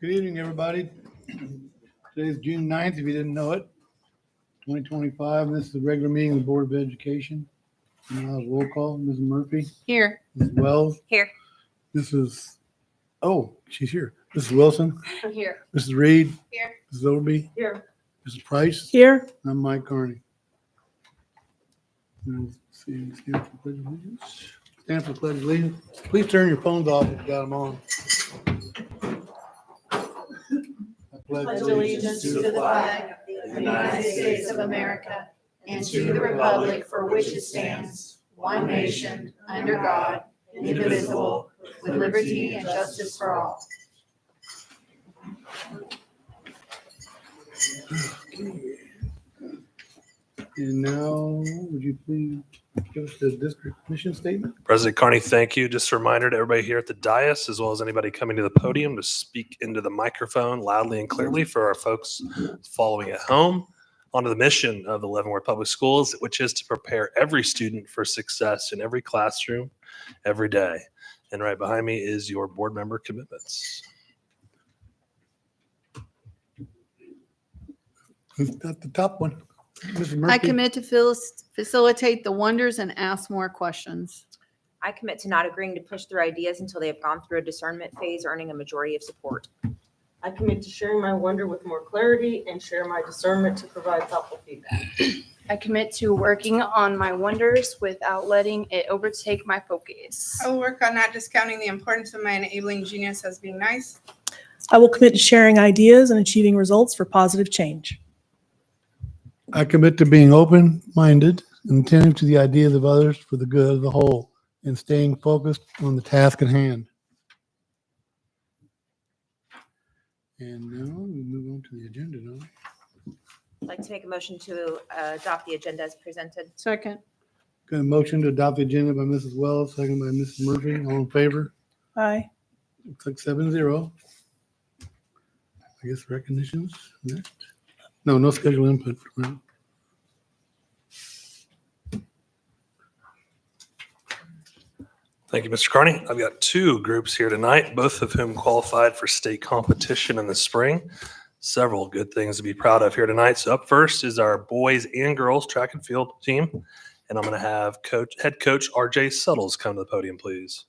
Good evening, everybody. Today is June 9th, if you didn't know it, 2025. And this is the regular meeting of the Board of Education. Now roll call. Mrs. Murphy, Here. Mrs. Wells. Here. She's here. Mrs. Wilson, I'm here. Mrs. Reed, Here. Mrs. Overby, Here. Mrs. Price. Here. I'm Mike Carney. Let's see, stand for pledge of allegiance. Stand for pledge of allegiance. Please turn your phones off if you got them on. I pledge allegiance to the flag of the United States of America and to the republic for which it stands, one nation, under God, indivisible, with liberty and justice for all. And now, would you please give us the district mission statement? President Carney, thank you. Just a reminder to everybody here at the dais, as well as anybody coming to the podium, to speak into the microphone loudly and clearly for our folks following at home. On to the mission of the Leavenworth Public Schools, which is to prepare every student for success in every classroom, every day. And right behind me is your board member commitments. Who's got the top one? Mrs. Murphy? I commit to facilitate the wonders and ask more questions. I commit to not agreeing to push through ideas until they have gone through a discernment phase, earning a majority of support. I commit to sharing my wonder with more clarity and share my discernment to provide thoughtful feedback. I commit to working on my wonders without letting it overtake my focus. I will work on not discounting the importance of my enabling genius as being nice. I will commit to sharing ideas and achieving results for positive change. I commit to being open-minded and attentive to the ideas of others for the good of the whole and staying focused on the task at hand. And now we move on to the agenda, don't we? I'd like to make a motion to adopt the agenda as presented. Second. Got a motion to adopt the agenda by Mrs. Wells, second by Mrs. Murphy. All in favor? Aye. Looks like 7-0. I guess recognitions next. No scheduled input. Right. Thank you, Mr. Carney. I've got two groups here tonight, both of whom qualified for state competition in the spring. Several good things to be proud of here tonight. So up first is our boys and girls track and field team. And I'm going to have head coach RJ Suttles come to the podium, please.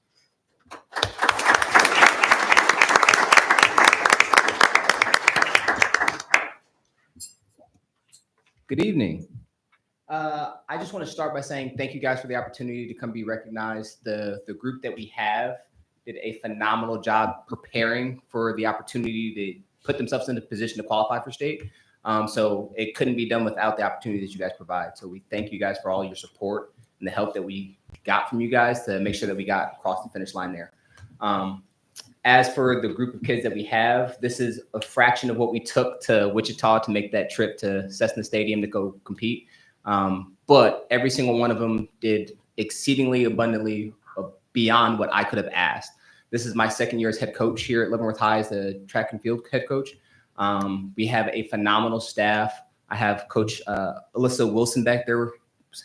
Good evening. I just want to start by saying thank you guys for the opportunity to come be recognized. The group that we have did a phenomenal job preparing for the opportunity to put themselves in a position to qualify for state. So it couldn't be done without the opportunity that you guys provide. So we thank you guys for all your support and the help that we got from you guys to make sure that we got across the finish line there. As for the group of kids that we have, this is a fraction of what we took to Wichita to make that trip to Cessna Stadium to go compete. But every single one of them did exceedingly abundantly beyond what I could have asked. This is my second year as head coach here at Leavenworth High as the track and field head coach. We have a phenomenal staff. I have Coach Alyssa Wilson back there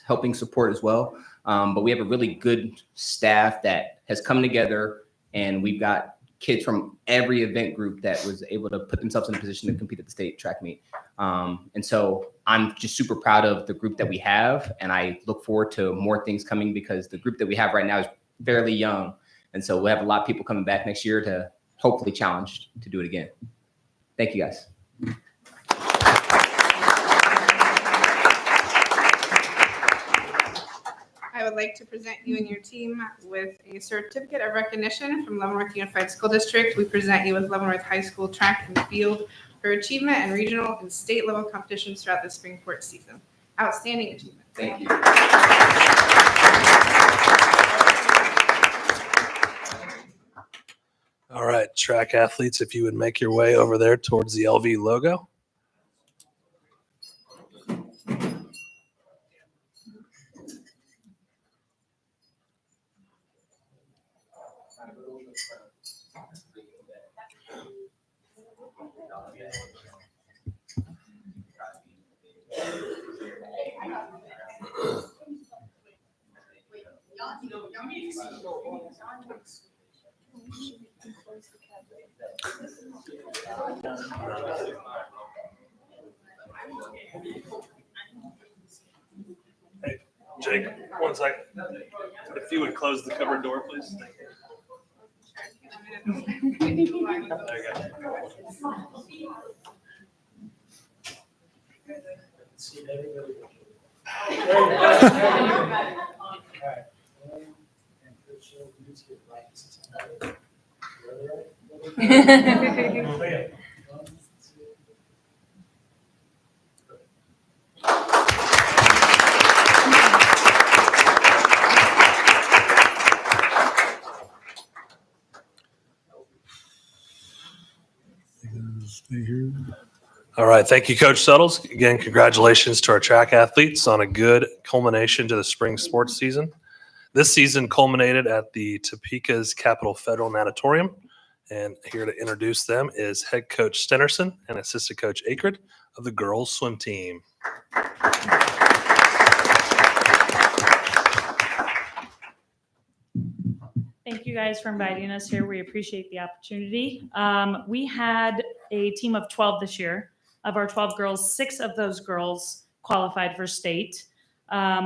helping support as well. But we have a really good staff that has come together, and we've got kids from every event group that was able to put themselves in a position to compete at the state track meet. And so I'm just super proud of the group that we have, and I look forward to more things coming because the group that we have right now is fairly young. And so we'll have a lot of people coming back next year to hopefully challenge to do it again. Thank you, guys. I would like to present you and your team with a certificate of recognition from Leavenworth Unified School District. We present you with Leavenworth High School track and field for achievement in regional and state level competitions throughout the spring sports season. Outstanding achievement. Thank you. All right, track athletes, if you would make your way over there towards the LV logo. Hey, Jake, 1 second. If you would close the cupboard door, please. There you go. Stay here. All right. Thank you, Coach Suttles. Again, congratulations to our track athletes on a good culmination to the spring sports season. This season culminated at the Topeka's Capital Federal Natatorium. And here to introduce them is head coach Stenerson and assistant coach Akred of the girls swim team. Thank you guys for inviting us here. We appreciate the opportunity. We had a team of 12 this year. Of our 12 girls, 6 of those girls qualified for state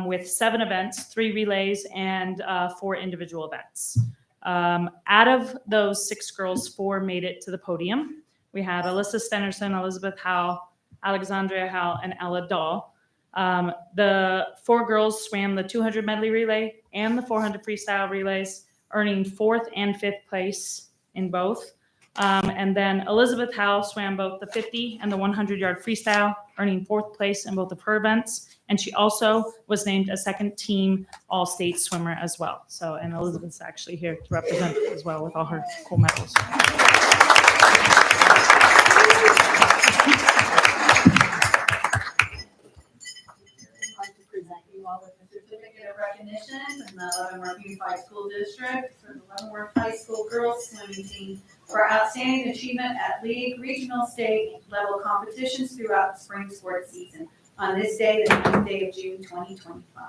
with 7 events, 3 relays, and 4 individual events. Out of those 6 girls, 4 made it to the podium. We had Alyssa Stenerson, Elizabeth Howell, Alexandria Howell, and Ella Dahl. The 4 girls swam the 200 medley relay and the 400 freestyle relays, earning 4th and 5th place in both. And then Elizabeth Howell swam both the 50 and the 100-yard freestyle, earning 4th place in both of her events. And she also was named a second team all-state swimmer as well. So, and Elizabeth's actually here to represent as well with all her cool medals. Certificate of recognition from the Leavenworth Unified School District for the Leavenworth High School girls swimming team for outstanding achievement at league, regional, state level competitions throughout the spring sports season on this day, the 9th day of June, 2025.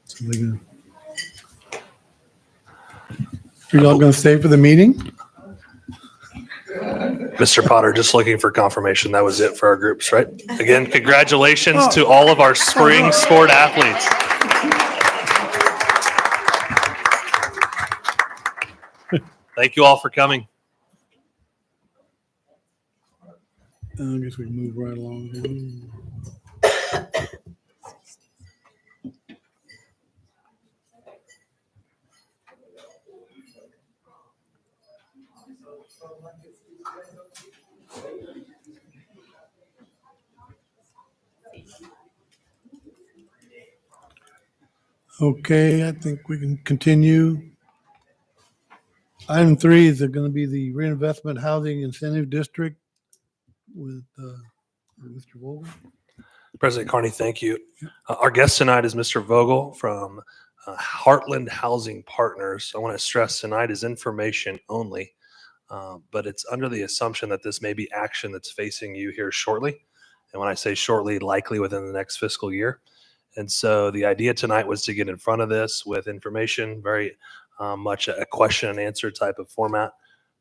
So they're gonna- You're not going to stay for the meeting? Mr. Potter, just looking for confirmation. That was it for our groups, right? Again, congratulations to all of our spring sport athletes. Thank you all for coming. I guess we can move right along here. Okay, I think we can continue. Item 3 is going to be the reinvestment housing incentive district with Mr. Vogel. President Carney, thank you. Our guest tonight is Mr. Vogel from Heartland Housing Partners. I want to stress tonight is information only, but it's under the assumption that this may be action that's facing you here shortly. And when I say shortly, likely within the next fiscal year. And so the idea tonight was to get in front of this with information, very much a question and answer type of format,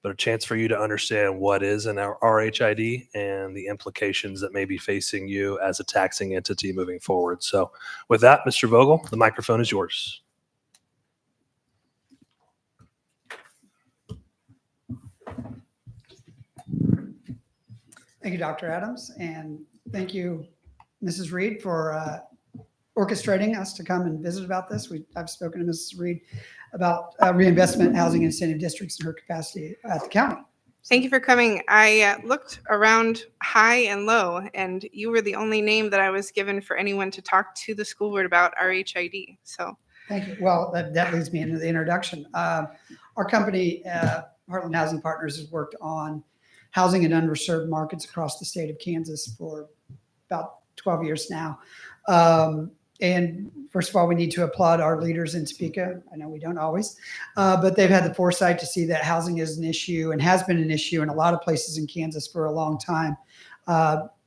but a chance for you to understand what is an RHID and the implications that may be facing you as a taxing entity moving forward. So with that, Mr. Vogel, the microphone is yours. Thank you, Dr. Adams, and thank you, Mrs. Reed, for orchestrating us to come and visit about this. I've spoken to Mrs. Reed about reinvestment housing incentive districts in her capacity at the county. Thank you for coming. I looked around high and low, and you were the only name that I was given for anyone to talk to the school board about RHID. So Thank you. Well, that leads me into the introduction. Our company, Heartland Housing Partners, has worked on housing in underserved markets across the state of Kansas for about 12 years now. And first of all, we need to applaud our leaders in Topeka. I know we don't always, but they've had the foresight to see that housing is an issue and has been an issue in a lot of places in Kansas for a long time,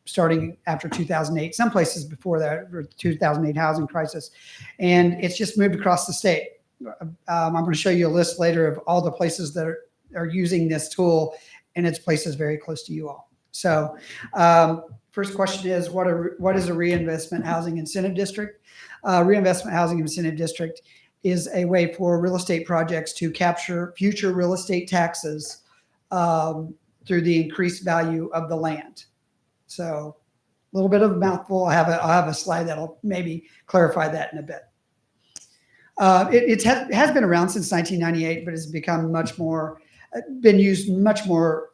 starting after 2008, some places before that, 2008 housing crisis. And it's just moved across the state. I'm going to show you a list later of all the places that are using this tool, and it's places very close to you all. So first question is, what is a reinvestment housing incentive district? Reinvestment housing incentive district is a way for real estate projects to capture future real estate taxes through the increased value of the land. So a little bit of a mouthful. I'll have a slide that'll maybe clarify that in a bit. It has been around since 1998, but has become been used much more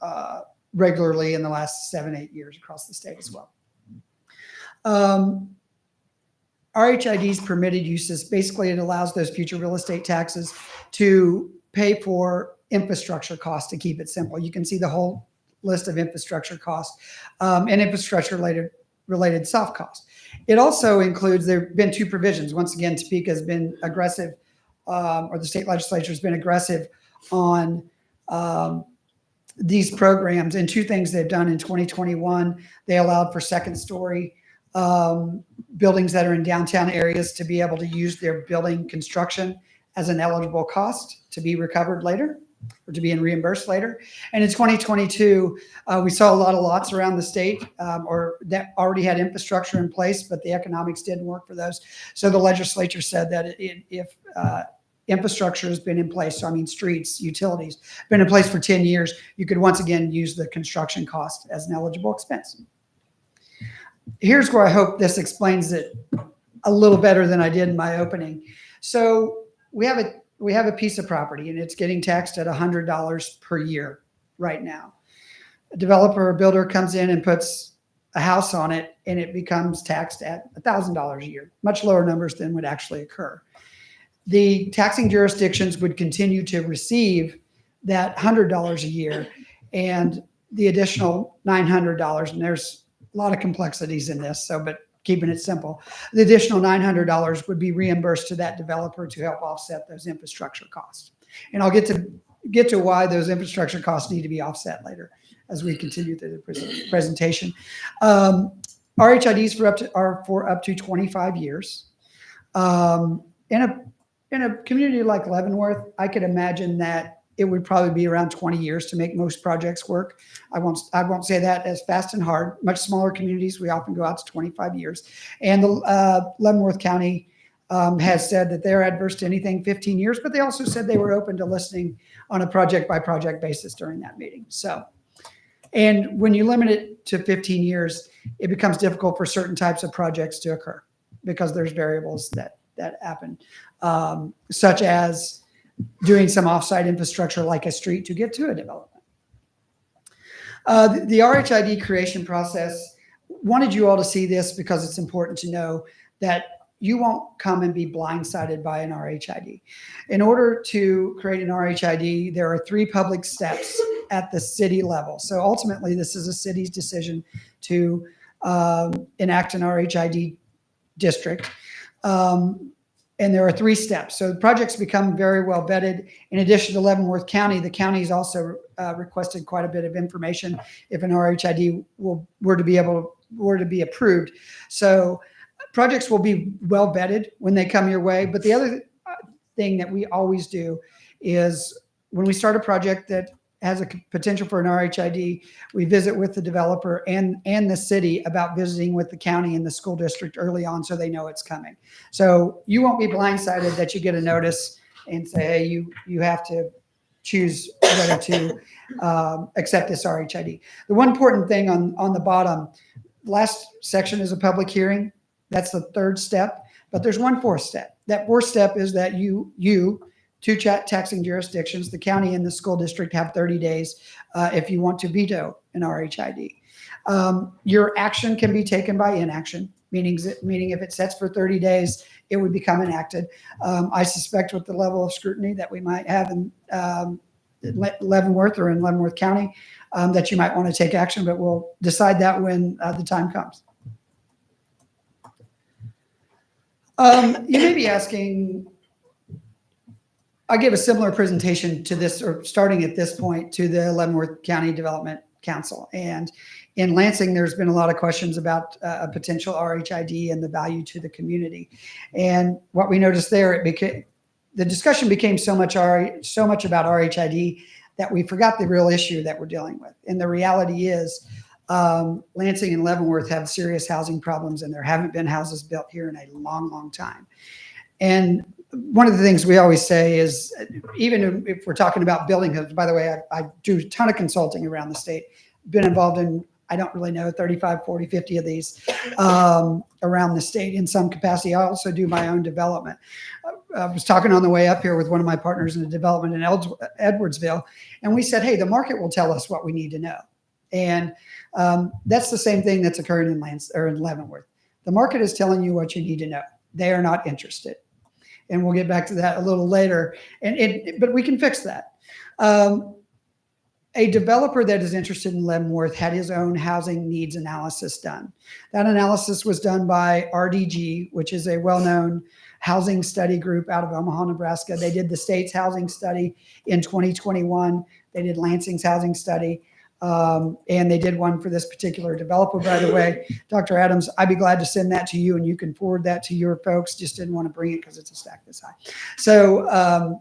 regularly in the last 7-8 years across the state as well. RHID's permitted uses, basically it allows those future real estate taxes to pay for infrastructure costs, to keep it simple. You can see the whole list of infrastructure costs and infrastructure related soft costs. It also includes, there have been two provisions. Once again, Topeka has been aggressive, or the state legislature has been aggressive on these programs. And two things they've done in 2021, they allowed for second story buildings that are in downtown areas to be able to use their building construction as an eligible cost to be recovered later, or to be reimbursed later. And in 2022, we saw a lot of lots around the state or that already had infrastructure in place, but the economics didn't work for those. So the legislature said that if infrastructure has been in place, so I mean streets, utilities, been in place for 10 years, you could once again use the construction cost as an eligible expense. Here's where I hope this explains it a little better than I did in my opening. So we have a piece of property and it's getting taxed at $100 per year right now. A developer or builder comes in and puts a house on it and it becomes taxed at $1,000 a year, much lower numbers than would actually occur. The taxing jurisdictions would continue to receive that $100 a year and the additional $900, and there's a lot of complexities in this, but keeping it simple, the additional $900 would be reimbursed to that developer to help offset those infrastructure costs. And I'll get to why those infrastructure costs need to be offset later as we continue through the presentation. RHIDs are for up to 25 years. In a community like Leavenworth, I could imagine that it would probably be around 20 years to make most projects work. I won't say that as fast and hard. Much smaller communities, we often go out to 25 years. And the Leavenworth County has said that they're adverse to anything 15 years, but they also said they were open to listening on a project by project basis during that meeting. So, and when you limit it to 15 years, it becomes difficult for certain types of projects to occur because there's variables that happen, such as doing some offsite infrastructure like a street to get to a development. The RHID creation process, wanted you all to see this because it's important to know that you won't come and be blindsided by an RHID. In order to create an RHID, there are 3 public steps at the city level. So ultimately, this is a city's decision to enact an RHID district. And there are 3 steps. So the projects become very well vetted. In addition to Leavenworth County, the county's also requested quite a bit of information if an RHID were to be approved. So projects will be well vetted when they come your way. But the other thing that we always do is when we start a project that has a potential for an RHID, we visit with the developer and the city about visiting with the county and the school district early on so they know it's coming. So you won't be blindsided that you get a notice and say, hey, you have to choose whether to accept this RHID. The one important thing on the bottom, last section is a public hearing. That's the 3rd step, but there's one 4th step. That 4th step is that you two taxing jurisdictions. The county and the school district have 30 days if you want to veto an RHID. Your action can be taken by inaction, meaning if it sets for 30 days, it would become enacted. I suspect with the level of scrutiny that we might have in Leavenworth or in Leavenworth County, that you might want to take action, but we'll decide that when the time comes. You may be asking, I gave a similar presentation to this, or starting at this point, to the Leavenworth County Development Council. And in Lansing, there's been a lot of questions about a potential RHID and the value to the community. And what we noticed there, the discussion became so much about RHID that we forgot the real issue that we're dealing with. And the reality is, Lansing and Leavenworth have serious housing problems, and there haven't been houses built here in a long, long time. And one of the things we always say is, even if we're talking about building homes, by the way, I do a ton of consulting around the state, been involved in, I don't really know, 35, 40, 50 of these around the state in some capacity. I also do my own development. I was talking on the way up here with one of my partners in the development in Edwardsville, and we said, hey, the market will tell us what we need to know. And that's the same thing that's occurring in Leavenworth. The market is telling you what you need to know. They are not interested. And we'll get back to that a little later. But we can fix that. A developer that is interested in Leavenworth had his own housing needs analysis done. That analysis was done by RDG, which is a well-known housing study group out of Omaha, Nebraska. They did the state's housing study in 2021. They did Lansing's housing study. And they did one for this particular developer, by the way. Dr. Adams, I'd be glad to send that to you, and you can forward that to your folks. Just didn't want to bring it because it's a stack this high. So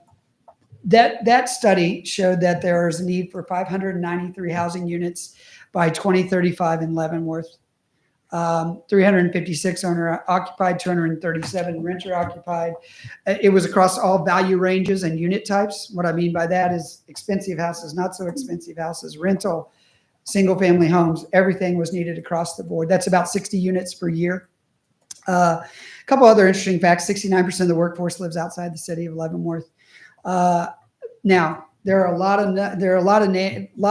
that study showed that there is a need for 593 housing units by 2035 in Leavenworth. 356 owner occupied, 237 renter occupied. It was across all value ranges and unit types. What I mean by that is expensive houses, not so expensive houses, rental, single family homes, everything was needed across the board. That's about 60 units per year. A couple other interesting facts: 69% of the workforce lives outside the city of Leavenworth. Now, there are a lot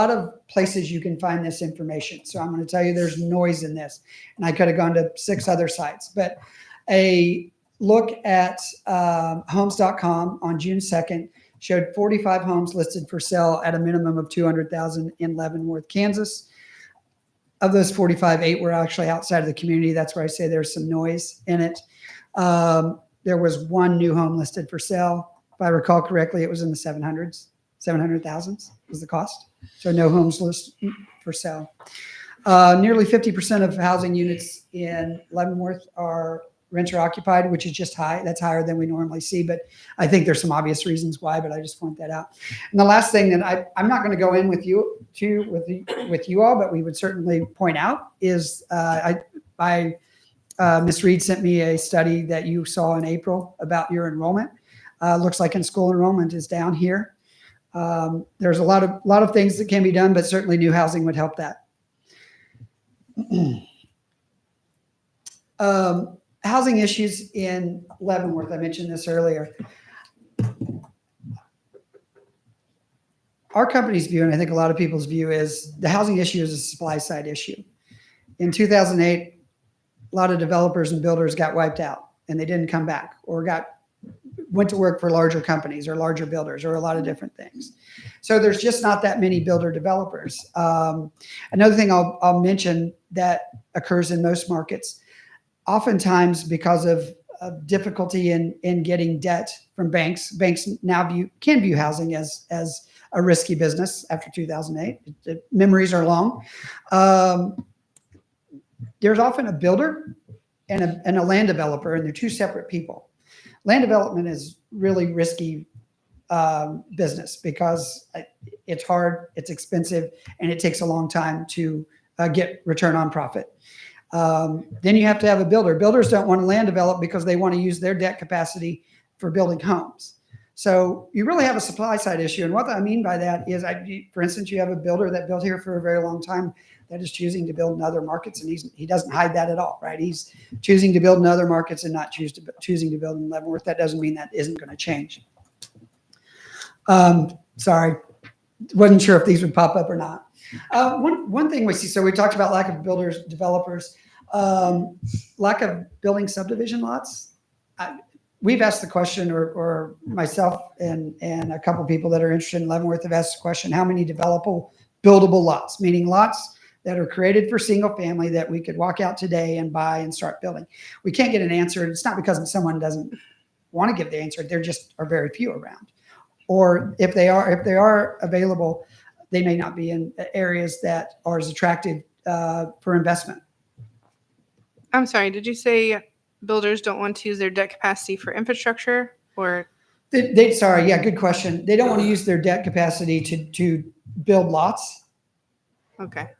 of places you can find this information. So I'm going to tell you there's noise in this, and I could have gone to 6 other sites. But a look at homes.com on June 2nd showed 45 homes listed for sale at a minimum of $200,000 in Leavenworth, Kansas. Of those 45, 8 were actually outside of the community. That's where I say there's some noise in it. There was 1 new home listed for sale. If I recall correctly, it was in the 700,000 was the cost. So no homes listed for sale. Nearly 50% of housing units in Leavenworth are renter occupied, which is just high. That's higher than we normally see, but I think there's some obvious reasons why, but I just point that out. And the last thing that I'm not going to go in with you all, but we would certainly point out is Ms. Reed sent me a study that you saw in April about your enrollment. Looks like in school enrollment is down here. There's a lot of things that can be done, but certainly new housing would help that. Housing issues in Leavenworth, I mentioned this earlier. Our company's view, and I think a lot of people's view, is the housing issue is a supply side issue. In 2008, a lot of developers and builders got wiped out, and they didn't come back, or went to work for larger companies or larger builders or a lot of different things. So there's just not that many builder developers. Another thing I'll mention that occurs in most markets, oftentimes because of difficulty in getting debt from banks now can view housing as a risky business after 2008. The memories are long. There's often a builder and a land developer, and they're two separate people. Land development is really risky business because it's hard, it's expensive, and it takes a long time to get return on profit. Then you have to have a builder. Builders don't want to land develop because they want to use their debt capacity for building homes. So you really have a supply side issue. And what I mean by that is, for instance, you have a builder that built here for a very long time that is choosing to build in other markets, and he doesn't hide that at all, right? He's choosing to build in other markets and not choosing to build in Leavenworth. That doesn't mean that isn't going to change. Sorry, wasn't sure if these would pop up or not. One thing we see, so we talked about lack of builders, developers, lack of building subdivision lots. We've asked the question, or myself and a couple people that are interested in Leavenworth have asked the question, how many developable, buildable lots, meaning lots that are created for single family that we could walk out today and buy and start building. We can't get an answer. It's not because someone doesn't want to give the answer. There just are very few around. Or if they are available, they may not be in areas that are as attractive for investment. I'm sorry, did you say builders don't want to use their debt capacity for infrastructure or? Sorry, yeah, good question. They don't want to use their debt capacity to build lots. Okay.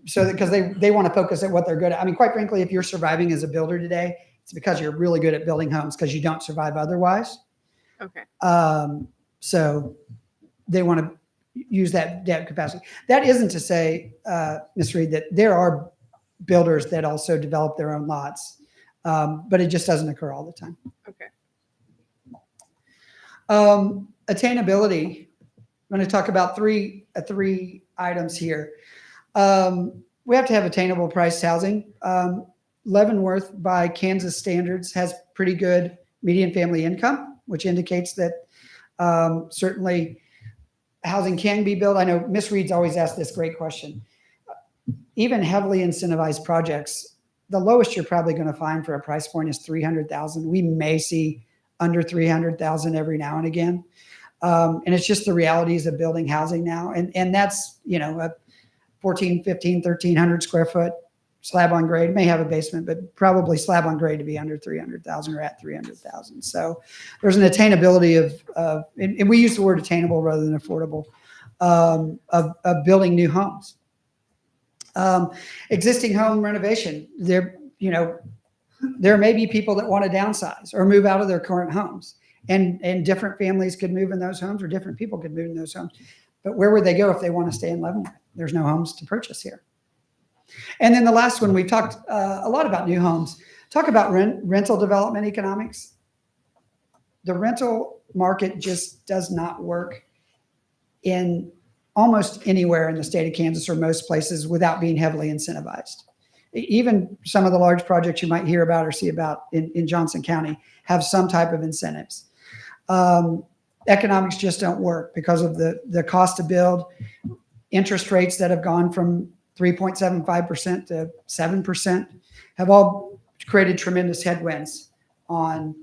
So because they want to focus at what they're good at. I mean, quite frankly, if you're surviving as a builder today, it's because you're really good at building homes because you don't survive otherwise. Okay. So they want to use that debt capacity. That isn't to say, Ms. Reed, that there are builders that also develop their own lots, but it just doesn't occur all the time. Okay. Attainability. I'm going to talk about three items here. We have to have attainable priced housing. Leavenworth, by Kansas standards, has pretty good median family income, which indicates that certainly housing can be built. I know Ms. Reed's always asked this great question. Even heavily incentivized projects, the lowest you're probably going to find for a price point is $300,000. We may see under $300,000 every now and again. And it's just the realities of building housing now. And that's, a 14, 15, 1,300 square foot slab on grade. It may have a basement, but probably slab on grade to be under 300,000 or at 300,000. So there's an attainability of and we use the word attainable rather than affordable, of building new homes. Existing home renovation. There may be people that want to downsize or move out of their current homes, and different families could move in those homes, or different people could move in those homes. But where would they go if they want to stay in Leavenworth? There's no homes to purchase here. And then the last one, we've talked a lot about new homes. Talk about rental development economics. The rental market just does not work in almost anywhere in the state of Kansas, or most places, without being heavily incentivized. Even some of the large projects you might hear about or see about in Johnson County have some type of incentives. Economics just don't work because of the cost to build, interest rates that have gone from 3.75% to 7% have all created tremendous headwinds on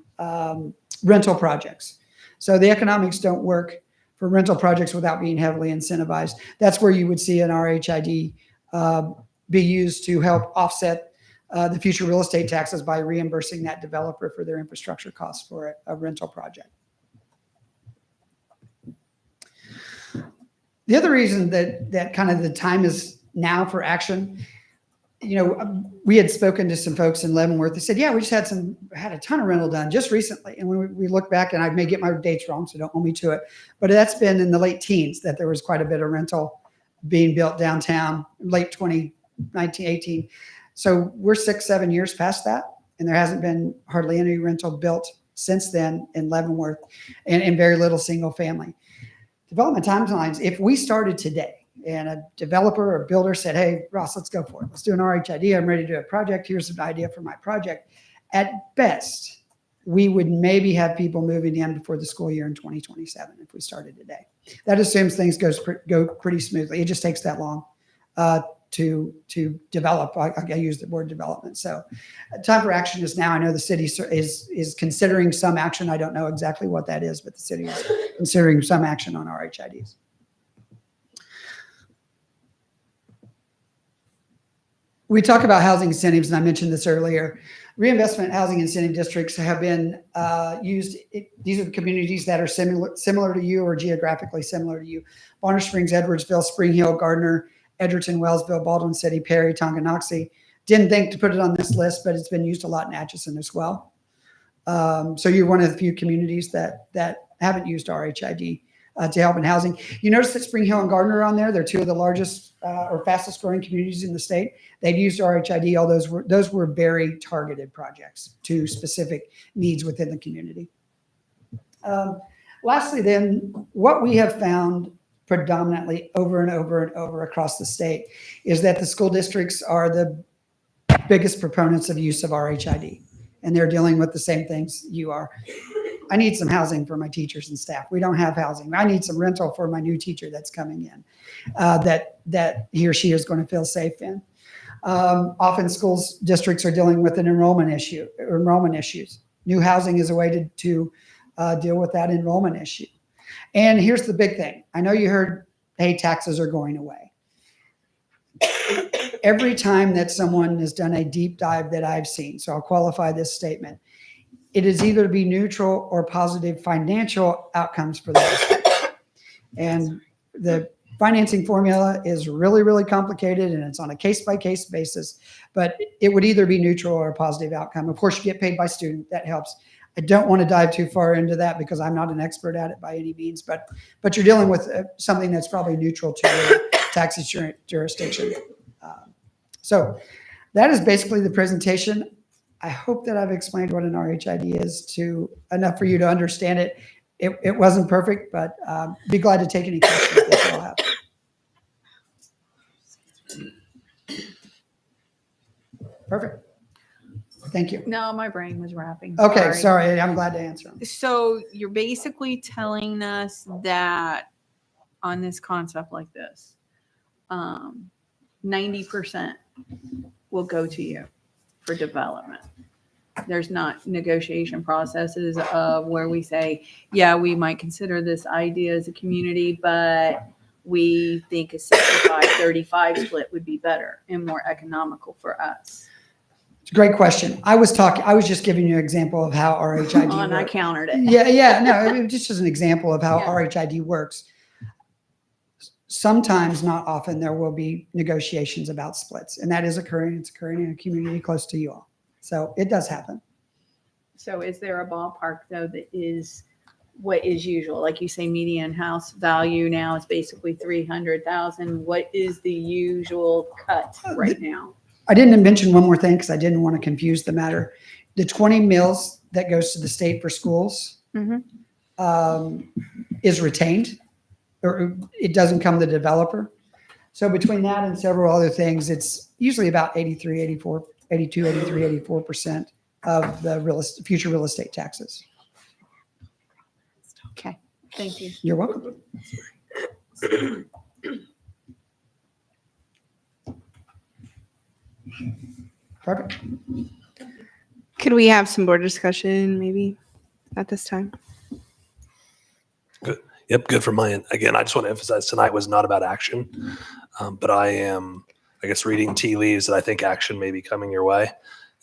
rental projects. So the economics don't work for rental projects without being heavily incentivized. That's where you would see an RHID be used to help offset the future real estate taxes by reimbursing that developer for their infrastructure costs for a rental project. The other reason that kind of the time is now for action, we had spoken to some folks in Leavenworth. They said, yeah, we just had a ton of rental done just recently. And when we look back, and I may get my dates wrong, so don't hold me to it, but that's been in the late teens that there was quite a bit of rental being built downtown, late 2019, 18. So we're 6-7 years past that, and there hasn't been hardly any rental built since then in Leavenworth, and very little single family. Development timelines, if we started today and a developer or builder said, hey, Ross, let's go for it. Let's do an RHID. I'm ready to do a project. Here's an idea for my project. At best, we would maybe have people moving in before the school year in 2027 if we started today. That assumes things go pretty smoothly. It just takes that long to develop. I use the word development. So time for action is now. I know the city is considering some action. I don't know exactly what that is, but the city is considering some action on RHIDs. We talk about housing incentives, and I mentioned this earlier. Reinvestment housing incentive districts have been used. These are the communities that are similar to you or geographically similar to you. Bonner Springs, Edwardsville, Spring Hill, Gardner, Edgerton, Wellsville, Baldwin City, Perry, Tonganoxie. Didn't think to put it on this list, but it's been used a lot in Atchison as well. So you're one of the few communities that haven't used RHID to help in housing. You notice that Spring Hill and Gardner are on there. They're two of the largest or fastest growing communities in the state. They've used RHID. All those were very targeted projects to specific needs within the community. Lastly, then, what we have found predominantly over and over and over across the state is that the school districts are the biggest proponents of use of RHID, and they're dealing with the same things you are. I need some housing for my teachers and staff. We don't have housing. I need some rental for my new teacher that's coming in, that he or she is going to feel safe in. Often schools districts are dealing with enrollment issues. New housing is a way to deal with that enrollment issue. And here's the big thing. I know you heard, hey, taxes are going away. Every time that someone has done a deep dive that I've seen, so I'll qualify this statement, it is either to be neutral or positive financial outcomes for those. And the financing formula is really, really complicated, and it's on a case-by-case basis, but it would either be neutral or a positive outcome. Of course, you get paid by student. That helps. I don't want to dive too far into that because I'm not an expert at it by any means, but you're dealing with something that's probably neutral to your tax jurisdiction. So that is basically the presentation. I hope that I've explained what an RHID is to enough for you to understand it. It wasn't perfect, but be glad to take any questions that you all have. Perfect. Thank you. No, my brain was wrapping. Okay, sorry. I'm glad to answer them. So you're basically telling us that on this concept like this, 90% will go to you for development. There's not negotiation processes of where we say, yeah, we might consider this idea as a community, but we think a 65-35 split would be better and more economical for us. It's a great question. I was just giving you an example of how RHID works. And I countered it. Yeah. No, just as an example of how Yeah. RHID works. Sometimes, not often, there will be negotiations about splits, and that is occurring. It's occurring in a community close to you all. So it does happen. So is there a ballpark though that is what is usual? Like you say, median house value now is basically 300,000. What is the usual cut right now? I didn't mention one more thing because I didn't want to confuse the matter. The 20 mils that goes to the state for schools is retained, or it doesn't come to the developer. So between that and several other things, it's usually about 84% of the future real estate taxes. Okay, thank you. You're welcome. Perfect. Could we have some board discussion maybe at this time? Yep, good for my end. Again, I just want to emphasize tonight was not about action, but I am, I guess, reading tea leaves that I think action may be coming your way.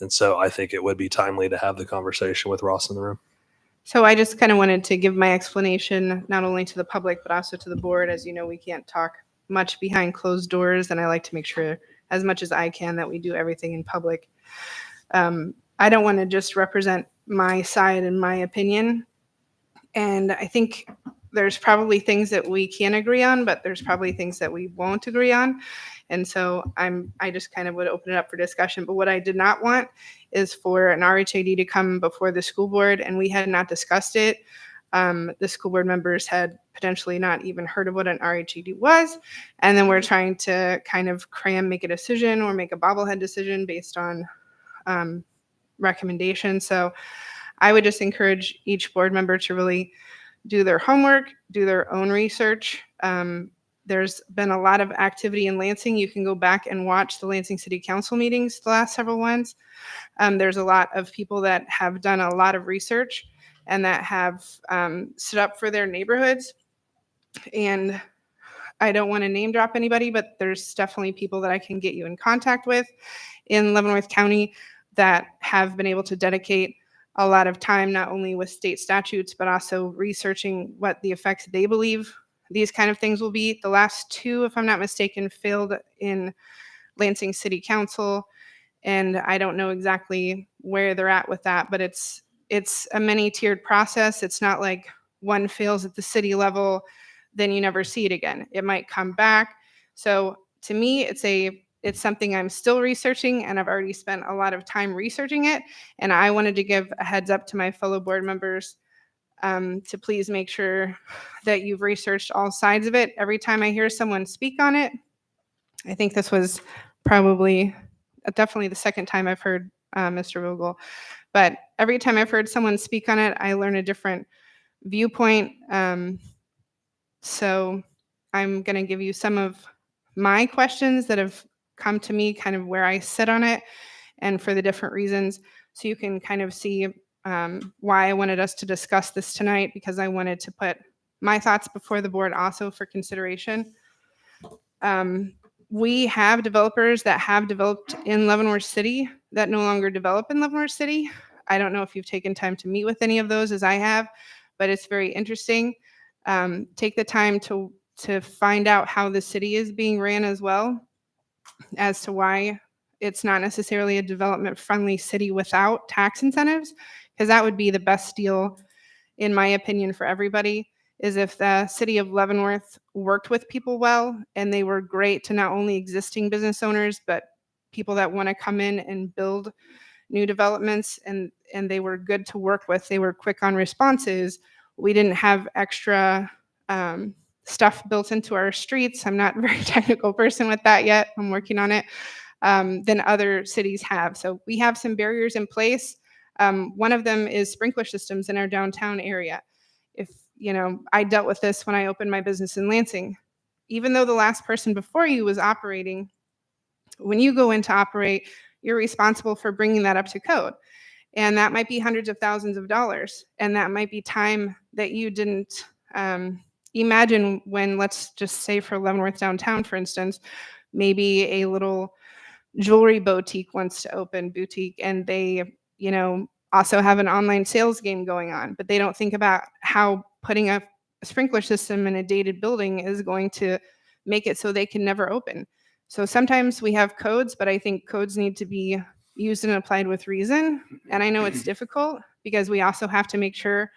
And so I think it would be timely to have the conversation with Ross in the room. So I just kind of wanted to give my explanation, not only to the public, but also to the board. As you know, we can't talk much behind closed doors, and I like to make sure as much as I can that we do everything in public. I don't want to just represent my side and my opinion. And I think there's probably things that we can agree on, but there's probably things that we won't agree on. And so I just kind of would open it up for discussion. But what I did not want is for an RHID to come before the school board, and we had not discussed it. The school board members had potentially not even heard of what an RHID was. And then we're trying to kind of make a decision or make a bobblehead decision based on recommendations. So I would just encourage each board member to really do their homework, do their own research. There's been a lot of activity in Lansing. You can go back and watch the Lansing City Council meetings, the last several ones. There's a lot of people that have done a lot of research and that have stood up for their neighborhoods. And I don't want to name drop anybody, but there's definitely people that I can get you in contact with in Leavenworth County that have been able to dedicate a lot of time, not only with state statutes, but also researching what the effects they believe these kind of things will be. The last two, if I'm not mistaken, failed in Lansing City Council. And I don't know exactly where they're at with that, but it's a many-tiered process. It's not like one fails at the city level, then you never see it again. It might come back. So to me, it's something I'm still researching, and I've already spent a lot of time researching it. And I wanted to give a heads up to my fellow board members to please make sure that you've researched all sides of it. Every time I hear someone speak on it, I think this was probably definitely the second time I've heard Mr. Vogel, but every time I've heard someone speak on it, I learn a different viewpoint. So I'm going to give you some of my questions that have come to me, kind of where I sit on it and for the different reasons. So you can kind of see why I wanted us to discuss this tonight, because I wanted to put my thoughts before the board also for consideration. We have developers that have developed in Leavenworth City that no longer develop in Leavenworth City. I don't know if you've taken time to meet with any of those, as I have, but it's very interesting. Take the time to find out how the city is being ran as well, as to why it's not necessarily a development-friendly city without tax incentives, because that would be the best deal, in my opinion, for everybody, is if the city of Leavenworth worked with people well, and they were great to not only existing business owners, but people that want to come in and build new developments, and they were good to work with. They were quick on responses. We didn't have extra stuff built into our streets. I'm not a very technical person with that yet. I'm working on it. Than other cities have. So we have some barriers in place. One of them is sprinkler systems in our downtown area. If, I dealt with this when I opened my business in Lansing. Even though the last person before you was operating, when you go in to operate, you're responsible for bringing that up to code. And that might be hundreds of thousands of dollars. And that might be time that you didn't imagine when, let's just say for Leavenworth downtown, for instance, maybe a little jewelry boutique wants to open boutique, and they, also have an online sales game going on, but they don't think about how putting a sprinkler system in a dated building is going to make it so they can never open. So sometimes we have codes, but I think codes need to be used and applied with reason. And I know it's difficult because we also have to make sure,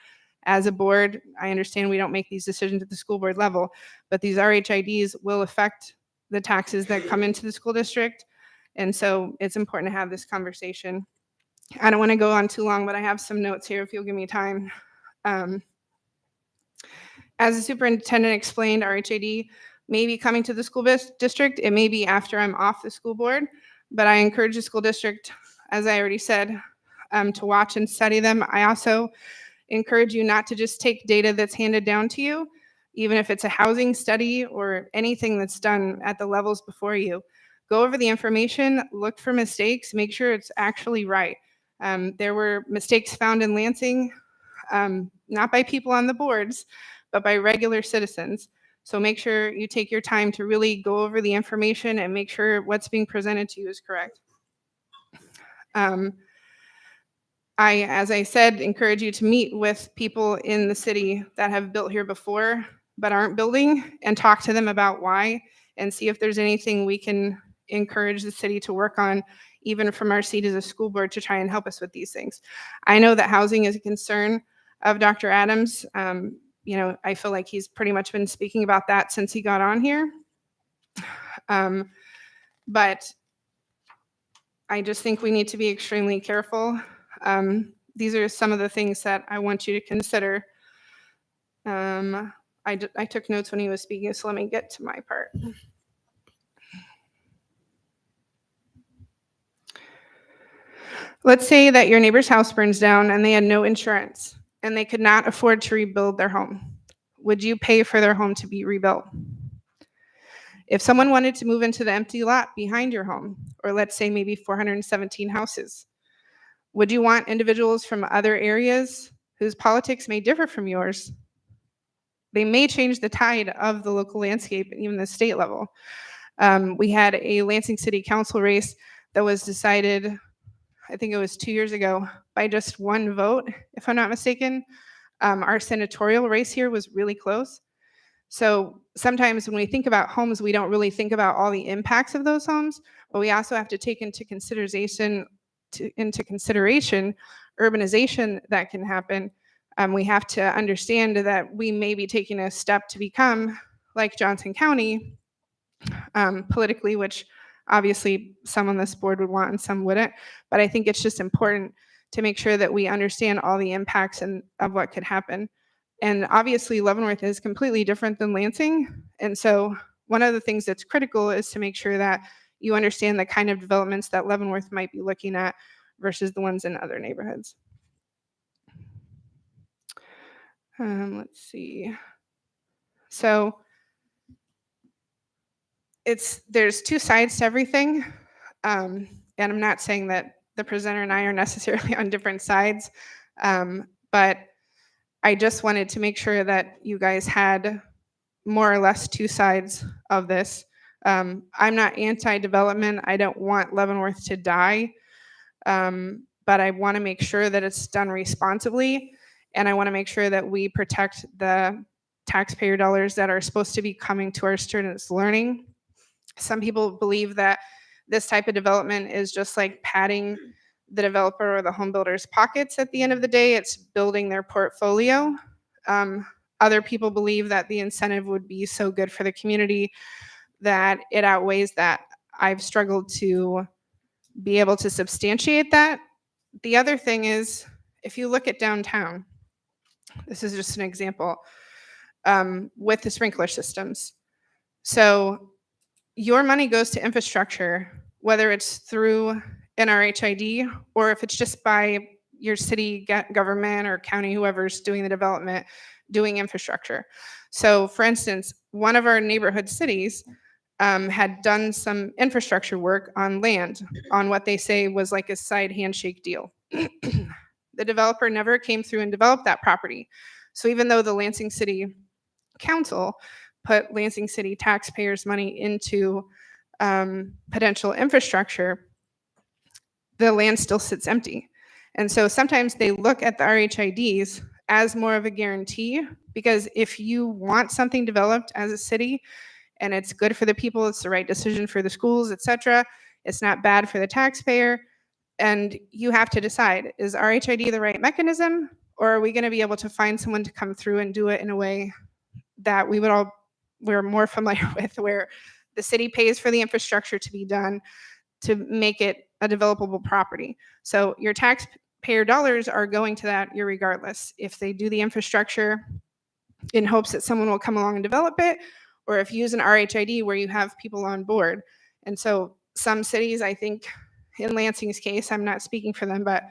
as a board, I understand we don't make these decisions at the school board level, but these RHIDs will affect the taxes that come into the school district. And so it's important to have this conversation. I don't want to go on too long, but I have some notes here if you'll give me time. As the superintendent explained, RHID may be coming to the school district. It may be after I'm off the school board, but I encourage the school district, as I already said, to watch and study them. I also encourage you not to just take data that's handed down to you, even if it's a housing study or anything that's done at the levels before you. Go over the information, look for mistakes, make sure it's actually right. There were mistakes found in Lansing, not by people on the boards, but by regular citizens. So make sure you take your time to really go over the information and make sure what's being presented to you is correct. I, as I said, encourage you to meet with people in the city that have built here before but aren't building, and talk to them about why, and see if there's anything we can encourage the city to work on, even from our seat as a school board, to try and help us with these things. I know that housing is a concern of Dr. Adams. I feel like he's pretty much been speaking about that since he got on here. But I just think we need to be extremely careful. These are some of the things that I want you to consider. I took notes when he was speaking, so let me get to my part. Let's say that your neighbor's house burns down and they had no insurance and they could not afford to rebuild their home. Would you pay for their home to be rebuilt? If someone wanted to move into the empty lot behind your home, or let's say maybe 417 houses, would you want individuals from other areas whose politics may differ from yours? They may change the tide of the local landscape and even the state level. We had a Lansing City Council race that was decided, I think it was 2 years ago, by just one vote, if I'm not mistaken. Our senatorial race here was really close. So sometimes when we think about homes, we don't really think about all the impacts of those homes, but we also have to take into consideration urbanization that can happen. We have to understand that we may be taking a step to become like Johnson County politically, which obviously some on this board would want and some wouldn't. But I think it's just important to make sure that we understand all the impacts and of what could happen. And obviously Leavenworth is completely different than Lansing. And so one of the things that's critical is to make sure that you understand the kind of developments that Leavenworth might be looking at versus the ones in other neighborhoods. Let's see. So there's two sides to everything. And I'm not saying that the presenter and I are necessarily on different sides, but I just wanted to make sure that you guys had more or less two sides of this. I'm not anti-development. I don't want Leavenworth to die, but I want to make sure that it's done responsibly, and I want to make sure that we protect the taxpayer dollars that are supposed to be coming to our students' learning. Some people believe that this type of development is just like padding the developer or the home builder's pockets at the end of the day. It's building their portfolio. Other people believe that the incentive would be so good for the community that it outweighs that. I've struggled to be able to substantiate that. The other thing is, if you look at downtown, this is just an example, with the sprinkler systems. So your money goes to infrastructure, whether it's through NRHID or if it's just by your city government or county, whoever's doing the development, doing infrastructure. So for instance, one of our neighborhood cities had done some infrastructure work on land on what they say was like a side handshake deal. The developer never came through and developed that property. So even though the Lansing City Council put Lansing City taxpayers' money into potential infrastructure, the land still sits empty. And so sometimes they look at the RHIDs as more of a guarantee, because if you want something developed as a city and it's good for the people, it's the right decision for the schools, etc., it's not bad for the taxpayer, and you have to decide, is RHID the right mechanism, or are we going to be able to find someone to come through and do it in a way that we're more familiar with, where the city pays for the infrastructure to be done to make it a developable property. So your taxpayer dollars are going to that irregardless. If they do the infrastructure in hopes that someone will come along and develop it, or if you use an RHID where you have people on board. And so some cities, I think in Lansing's case, I'm not speaking for them, but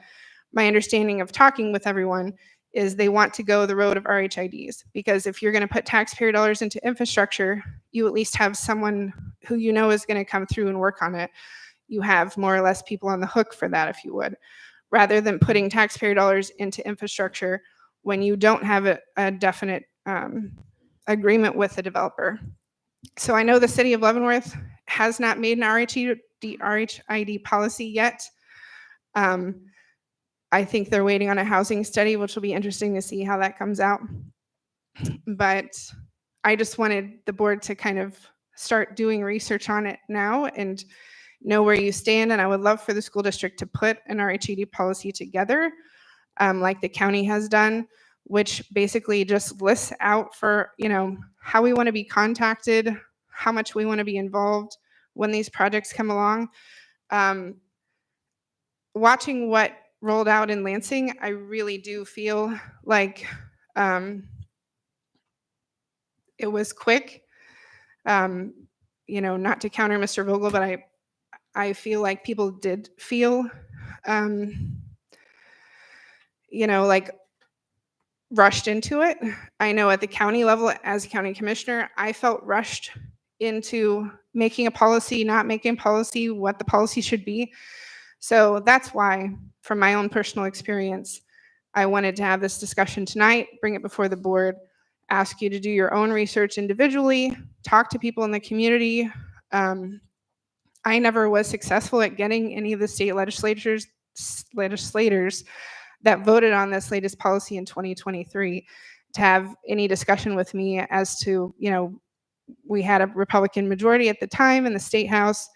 my understanding of talking with everyone is they want to go the road of RHIDs, because if you're going to put taxpayer dollars into infrastructure, you at least have someone who you know is going to come through and work on it. You have more or less people on the hook for that, if you would, rather than putting taxpayer dollars into infrastructure when you don't have a definite agreement with the developer. So I know the city of Leavenworth has not made an RHID policy yet. I think they're waiting on a housing study, which will be interesting to see how that comes out. But I just wanted the board to kind of start doing research on it now and know where you stand. And I would love for the school district to put an RHID policy together, like the county has done, which basically just lists out for, how we want to be contacted, how much we want to be involved when these projects come along. Watching what rolled out in Lansing, I really do feel like it was quick. Not to counter Mr. Vogel, but I feel like people did feel, like rushed into it. I know at the county level, as a county commissioner, I felt rushed into making a policy, not making policy, what the policy should be. So that's why, from my own personal experience, I wanted to have this discussion tonight, bring it before the board, ask you to do your own research individually, talk to people in the community. I never was successful at getting any of the state legislators that voted on this latest policy in 2023 to have any discussion with me as to, we had a Republican majority at the time in the state house.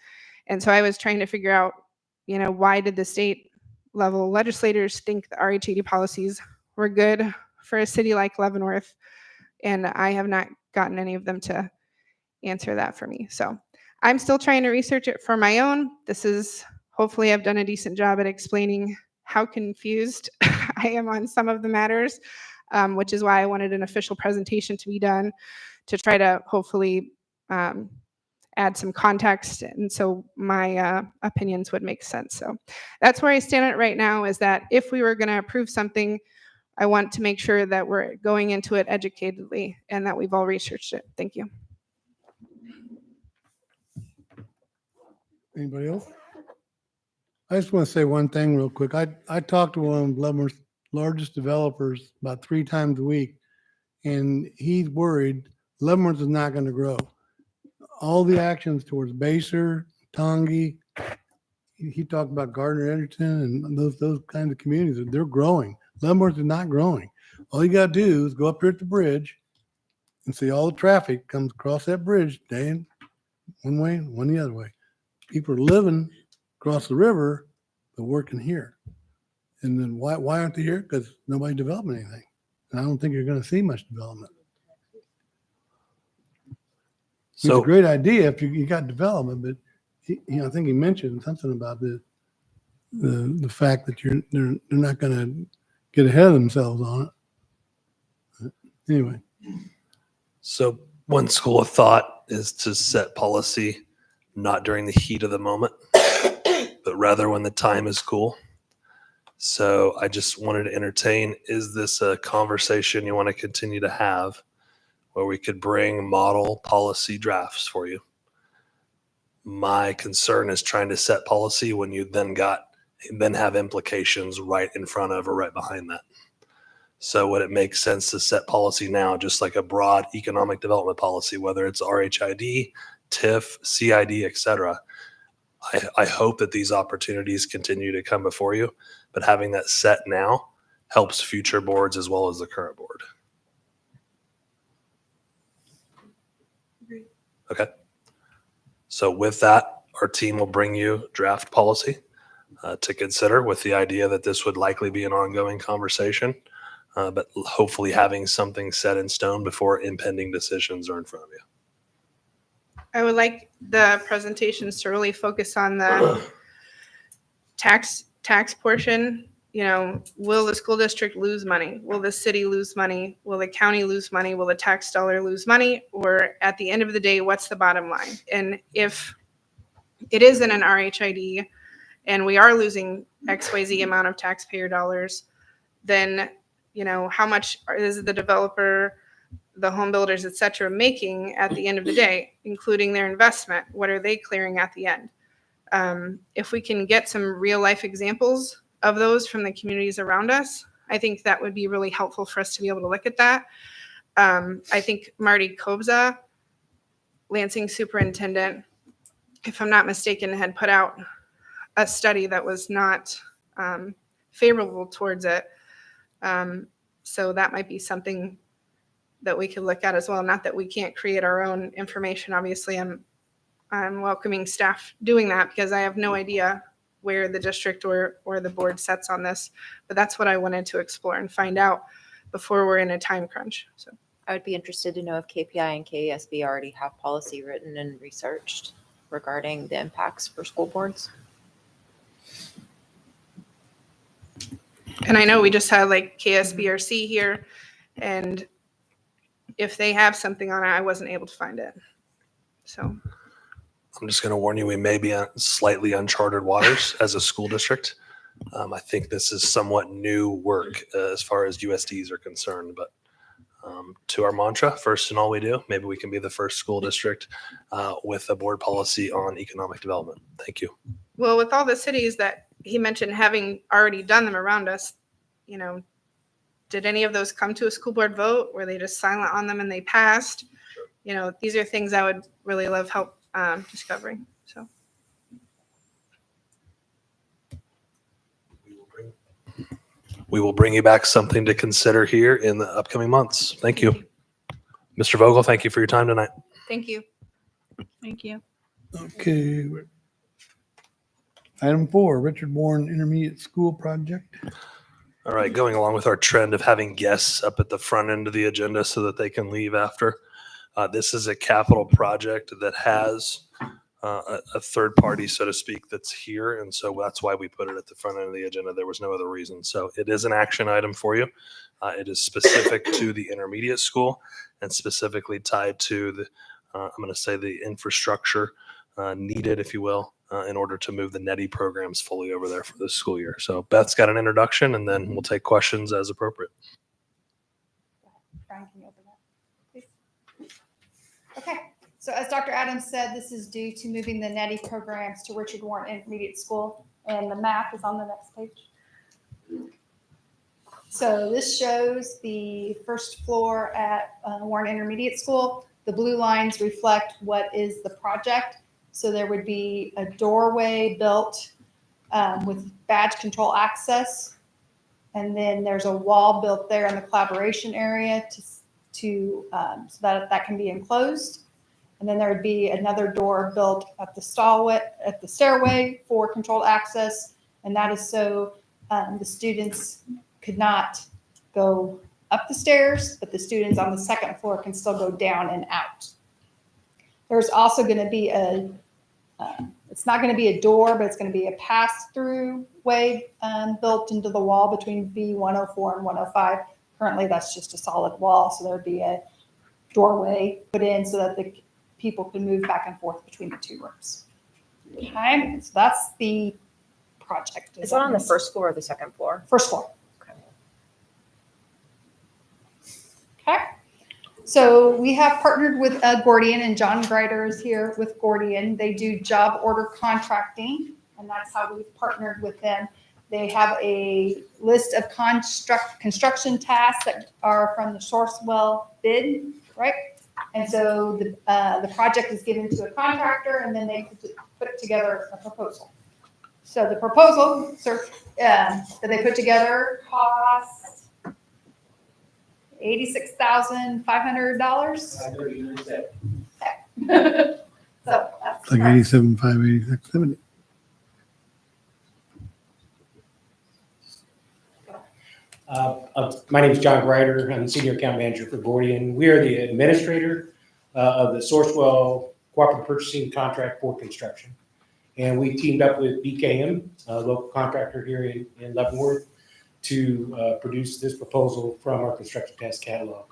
And so I was trying to figure out, why did the state level legislators think the RHID policies were good for a city like Leavenworth? And I have not gotten any of them to answer that for me. So I'm still trying to research it for my own. Hopefully I've done a decent job at explaining how confused I am on some of the matters, which is why I wanted an official presentation to be done to try to hopefully add some context, and so my opinions would make sense. So that's where I stand at right now, is that if we were going to approve something, I want to make sure that we're going into it educatedly and that we've all researched it. Thank you. Anybody else? I just want to say one thing real quick. I talked to one of Leavenworth's largest developers about 3 times a week, and he's worried Leavenworth is not going to grow. All the actions towards Baser, Tongi, he talked about Gardner Edgerton and those kinds of communities, they're growing. Leavenworth is not growing. All you got to do is go up here at the bridge and see all the traffic comes across that bridge, day one way, one the other way. People are living across the river, but working here. And then why aren't they here? Because nobody's developing anything. And I don't think you're going to see much development. It's a great idea if you got development, but I think he mentioned something about the fact that they're not going to get ahead of themselves on it. Anyway. So one school of thought is to set policy not during the heat of the moment, but rather when the time is cool. So I just wanted to entertain, is this a conversation you want to continue to have where we could bring model policy drafts for you? My concern is trying to set policy when you then have implications right in front of or right behind that. So would it make sense to set policy now, just like a broad economic development policy, whether it's RHID, TIF, CID, et cetera? I hope that these opportunities continue to come before you, but having that set now helps future boards as well as the current board. Okay. So with that, our team will bring you draft policy to consider, with the idea that this would likely be an ongoing conversation, but hopefully having something set in stone before impending decisions are in front of you. I would like the presentations to really focus on the tax portion. You know, will the school district lose money? Will the city lose money? Will the county lose money? Will the tax dollar lose money? Or at the end of the day, what's the bottom line? And if it isn't an RHID and we are losing XYZ amount of taxpayer dollars, then, you know, how much is the developer, the home builders, et cetera, making at the end of the day, including their investment? What are they clearing at the end? If we can get some real life examples of those from the communities around us, I think that would be really helpful for us to be able to look at that. I think Marty Kobza, Lansing superintendent, if I'm not mistaken, had put out a study that was not favorable towards it. So that might be something that we could look at as well. Not that we can't create our own information. Obviously, I'm welcoming staff doing that because I have no idea where the district or the board sets on this. But that's what I wanted to explore and find out before we're in a time crunch. So I would be interested to know if KPI and KESB already have policy written and researched regarding the impacts for school boards. And I know we just had like KSBRC here, and if they have something on it, I wasn't able to find it. So I'm just going to warn you, we may be on slightly uncharted waters as a school district. I think this is somewhat new work as far as USDs are concerned, but to our mantra, first in all we do, maybe we can be the first school district with a board policy on economic development. Thank you. well, with all the cities that he mentioned having already done them around us, you know, did any of those come to a school board vote? Were they just silent on them and they passed? You know, these are things I would really love help discovering. So We will bring you back something to consider here in the upcoming months. Thank you. Mr. Vogel, thank you for your time tonight. thank you. Thank you. Okay. Item 4, Richard Bourne Intermediate School Project. All right, going along with our trend of having guests up at the front end of the agenda so that they can leave after. This is a capital project that has a third party, so to speak, that's here. And so that's why we put it at the front end of the agenda. There was no other reason. So it is an action item for you. It is specific to the intermediate school and specifically tied to the, I'm going to say the infrastructure needed, if you will, in order to move the NETI programs fully over there for this school year. So Beth's got an introduction, and then we'll take questions as appropriate. Brian, can you open that, please? Okay, so as Dr. Adams said, this is due to moving the NETI programs to Richard Warren Intermediate School, and the map is on the next page. So this shows the first floor at Warren Intermediate School. The blue lines reflect what is the project. So there would be a doorway built with badge control access. And then there's a wall built there in the collaboration area so that can be enclosed. And then there would be another door built at the stairway for controlled access. And that is so the students could not go up the stairs, but the students on the second floor can still go down and out. There's also going to be it's not going to be a door, but it's going to be a pass-through way built into the wall between B104 and 105. Currently, that's just a solid wall, so there'd be a doorway put in so that the people can move back and forth between the two rooms. Okay, so that's the project. Is that on the first floor or the second floor? First floor. Okay. So we have partnered with Gordian, and John Greider is here with Gordian. They do job order contracting, and that's how we've partnered with them. They have a list of construction tasks that are from the Sourcewell bid, right? And so the project is given to a contractor, and then they put together a proposal. So the proposal that they put together costs $86,500. So that's It's like 87, 5, 86, 70. My name is John Greider. I'm the Senior Account Manager for Gordian. We are the administrator of the Sourcewell Cooperative Purchasing Contract for Construction. And we teamed up with BKM, a local contractor here in Leavenworth, to produce this proposal from our construction task catalog.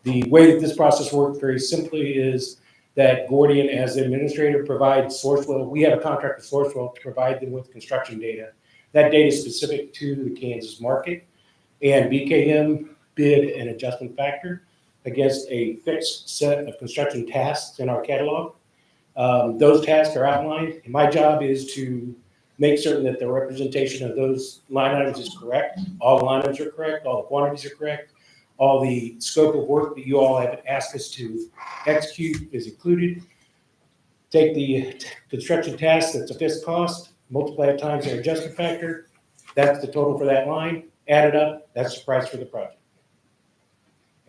The way that this process worked very simply is that Gordian, as the administrator, provides Sourcewell. We have a contract with Sourcewell to provide them with construction data. That data is specific to the Kansas market, and BKM bid an adjustment factor against a fixed set of construction tasks in our catalog. Those tasks are outlined, and my job is to make certain that the representation of those line items is correct. All the line items are correct, all the quantities are correct, all the scope of work that you all have asked us to execute is included. Take the construction task that's a fixed cost, multiply it times their adjustment factor, that's the total for that line, add it up, that's the price for the project.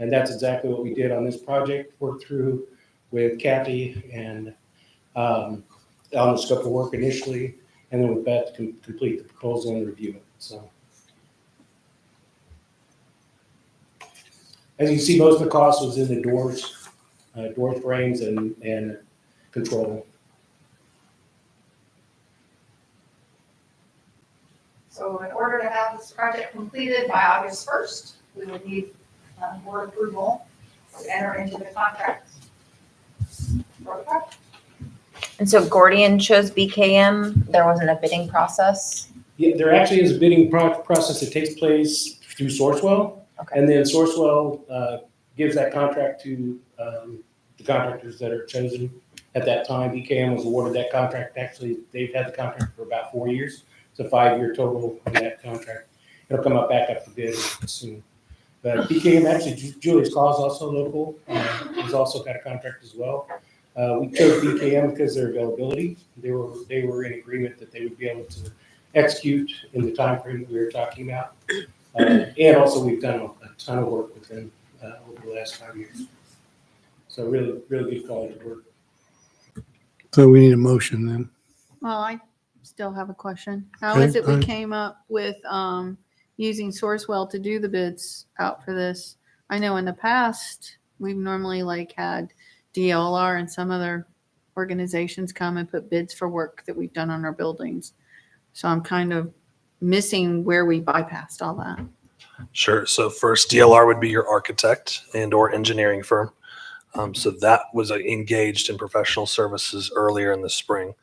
And that's exactly what we did on this project, worked through with Kathy and on the scope of work initially, and then with Beth to complete the proposal and review it. So, as you can see, most of the cost was in the doors, door frames, and control. So in order to have this project completed by August 1st, we would need board approval to enter into the contract. And so Gordian chose BKM. There wasn't a bidding process. Yeah, there actually is a bidding process that takes place through Sourcewell, Okay. and then Sourcewell gives that contract to the contractors that are chosen at that time. BKM was awarded that contract. Actually, they've had the contract for about 4 years. It's a 5-year total on that contract. It'll come up back up to bid soon. But BKM, actually, Julius Claw is also local. He's also got a contract as well. We chose BKM because of their availability. They were in agreement that they would be able to execute in the time frame that we were talking about. And also, we've done a ton of work with them over the last 5 years. So really, really good quality work. So we need a motion then. Well, I still have a question. How is Okay, it go we ahead. came up with using Sourcewell to do the bids out for this? I know in the past, we've normally like had DLR and some other organizations come and put bids for work that we've done on our buildings. So I'm kind of missing where we bypassed all that. Sure. So first, DLR would be your architect and or engineering firm. So that was engaged in professional services earlier in the spring.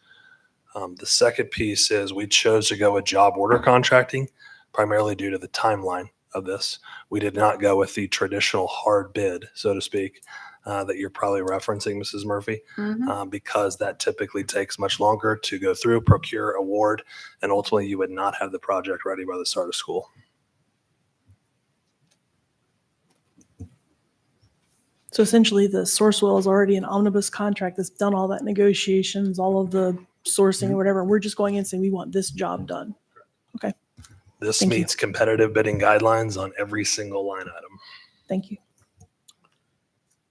The second piece is we chose to go with job order contracting, primarily due to the timeline of this. We did not go with the traditional hard bid, so to speak, that you're probably referencing, Mrs. Murphy, because that typically takes much longer to go through, procure, award, and ultimately you would not have the project ready by the start of school. So essentially, the Sourcewell is already an omnibus contract that's done all that negotiations, all of the sourcing or whatever. We're just going in and saying, we want this job done. This Thank you. meets competitive bidding guidelines on every single line item. Thank you.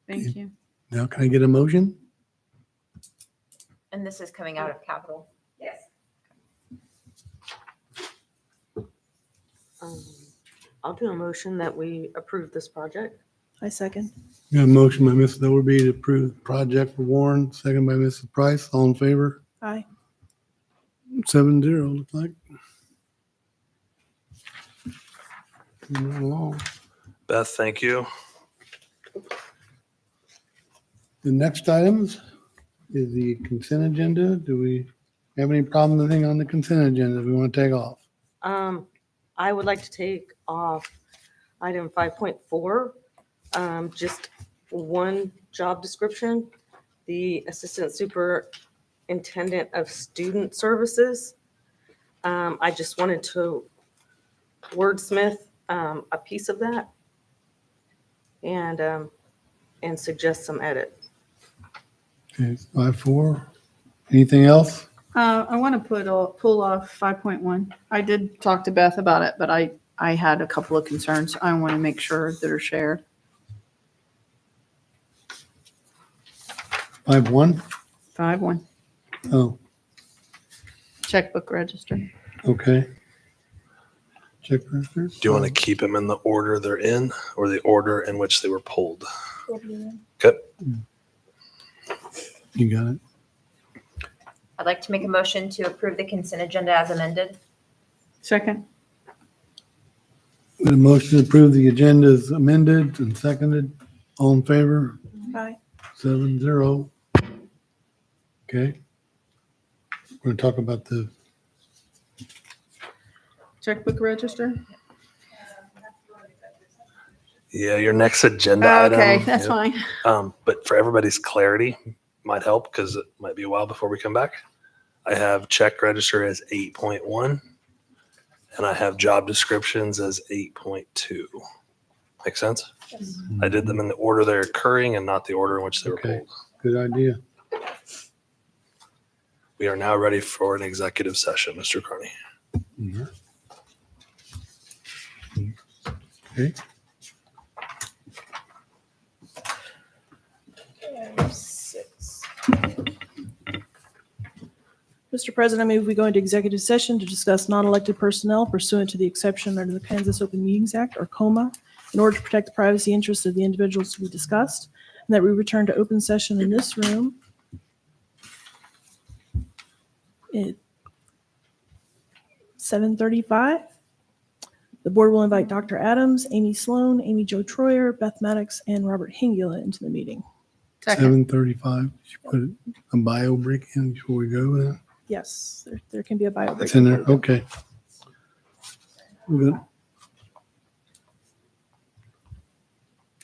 Thank you. Now can I get a motion? And this is coming out of capital. Yes. I'll do a motion that we approve this project. I second. Got a motion by Mrs. Overby to approve the project for Warren, second by Mrs. Price. All in favor? Aye. 7-0, looks like. Moving along. Beth, thank you. The next items is the consent agenda. Do we have any problem with anything on the consent agenda we want to take off? I would like to take off item 5.4, just one job description, the Assistant Superintendent of Student Services. I just wanted to wordsmith a piece of that and suggest some edit. Okay, 5.4. Anything else? I want to pull off 5.1. I did talk to Beth about it, but I had a couple of concerns I want to make sure that are shared. 5.1? 5.1, Oh, checkbook register. okay. Check register. Do you want to keep them in the order they're in or the order in which they were pulled? Good. You got it. I'd like to make a motion to approve the consent agenda as amended. Second. The motion to approve the agenda is amended and seconded. All in favor? Aye. 7-0. Okay. We're going to talk about the, Checkbook register. Yeah, your next agenda item. Okay, that's yeah. fine. But for everybody's clarity, might help because it might be a while before we come back. I have check register as 8.1 and I have job descriptions as 8.2. Make sense? Yes. I did them in the order they're occurring and not the order in which they were Okay. pulled. good idea. We are now ready for an executive session, Mr. Carney. Mhm. Okay. Mr. President, I move we go into executive session to discuss non-elected personnel pursuant to the exception under the Kansas Open Meetings Act, or KOMA, in order to protect the privacy interests of the individuals to be discussed, and that we return to open session in this room at 7:35. The board will invite Dr. Adams, Amy Sloan, Amy Jo Troyer, Beth Maddox, and Robert Hingula into the meeting. Second. 7:35. Should put a bio break in before we go then. Yes, there can be a bio break. It's in there. Okay. We're good.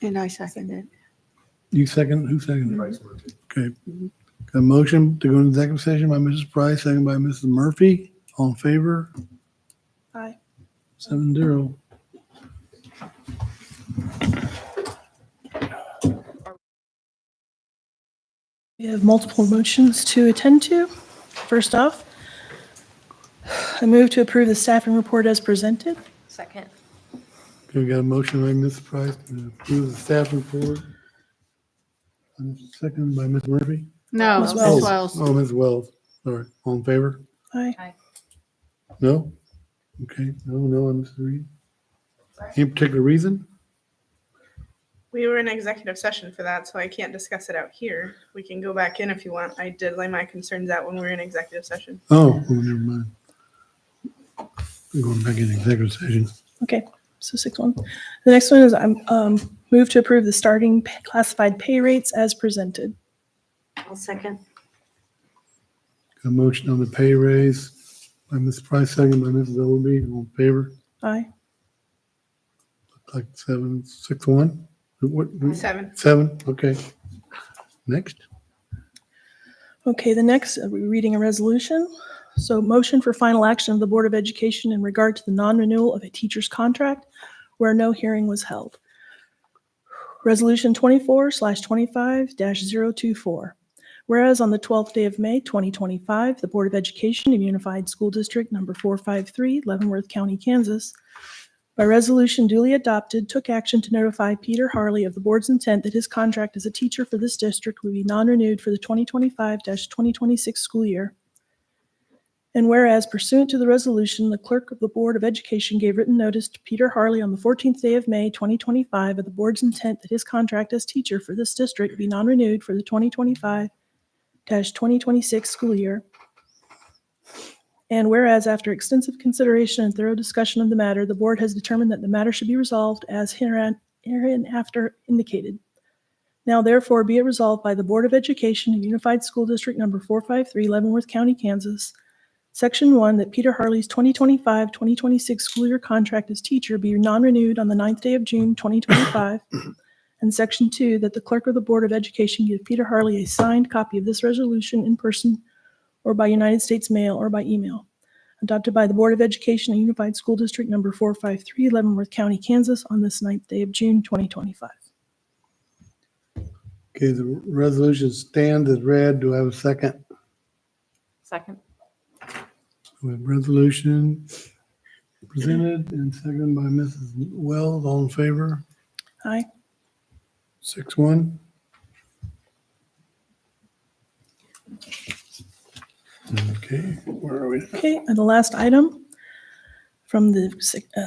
And I seconded. You second? Who seconded? Okay. Got a motion to go into executive session by Mrs. Price, second by Mrs. Murphy. All in favor? Aye. 7-0. We have multiple motions to attend to. First off, I move to approve the staffing report as presented. Second. Okay, we got a motion by Mrs. Price to approve the staff report. And second by Ms. Murphy. No, Ms. Ms. Wells. Wells. Oh, Ms. Wells. Sorry. All in favor? Aye. No? Okay, no, and Mr. Reed. Any particular reason? We were in executive session for that, so I can't discuss it out here. We can go back in if you want. I did lay my concerns out when we were in executive session. Oh, well, never mind. We're going back in executive session. Okay, so 6-1. The next one is move to approve the starting classified pay rates as presented. I'll second. A motion on the pay raise by Ms. Price, second by Mrs. Overby. All in favor? Aye. Like 6-1? What? 7. 7, okay. Next. Okay, the next, we're reading a resolution. So motion for final action of the Board of Education in regard to the non-renewal of a teacher's contract where no hearing was held. Resolution 24/25-024. Whereas on the 12th day of May, 2025, the Board of Education of Unified School District Number 453, Leavenworth County, Kansas, by resolution duly adopted, took action to notify Peter Harley of the board's intent that his contract as a teacher for this district would be non-renewed for the 2025-2026 school year. And whereas pursuant to the resolution, the clerk of the Board of Education gave written notice to Peter Harley on the 14th day of May, 2025, of the board's intent that his contract as teacher for this district be non-renewed for the 2025-2026 school year. And whereas after extensive consideration and thorough discussion of the matter, the board has determined that the matter should be resolved as hereinafter indicated. Now therefore be it resolved by the Board of Education of Unified School District Number 453, Leavenworth County, Kansas, Section 1, that Peter Harley's 2025-2026 school year contract as teacher be non-renewed on the 9th day of June, 2025. And Section 2, that the clerk of the Board of Education give Peter Harley a signed copy of this resolution in person or by United States mail or by email. Adopted by the Board of Education of Unified School District Number 453, Leavenworth County, Kansas, on this 9th day of June, 2025. Okay, the resolution stands as read. Do I have a second? Second. We have resolution presented and seconded by Mrs. Wells. All in favor? Aye. 6-1. Okay, where are we? Okay, and the last item from the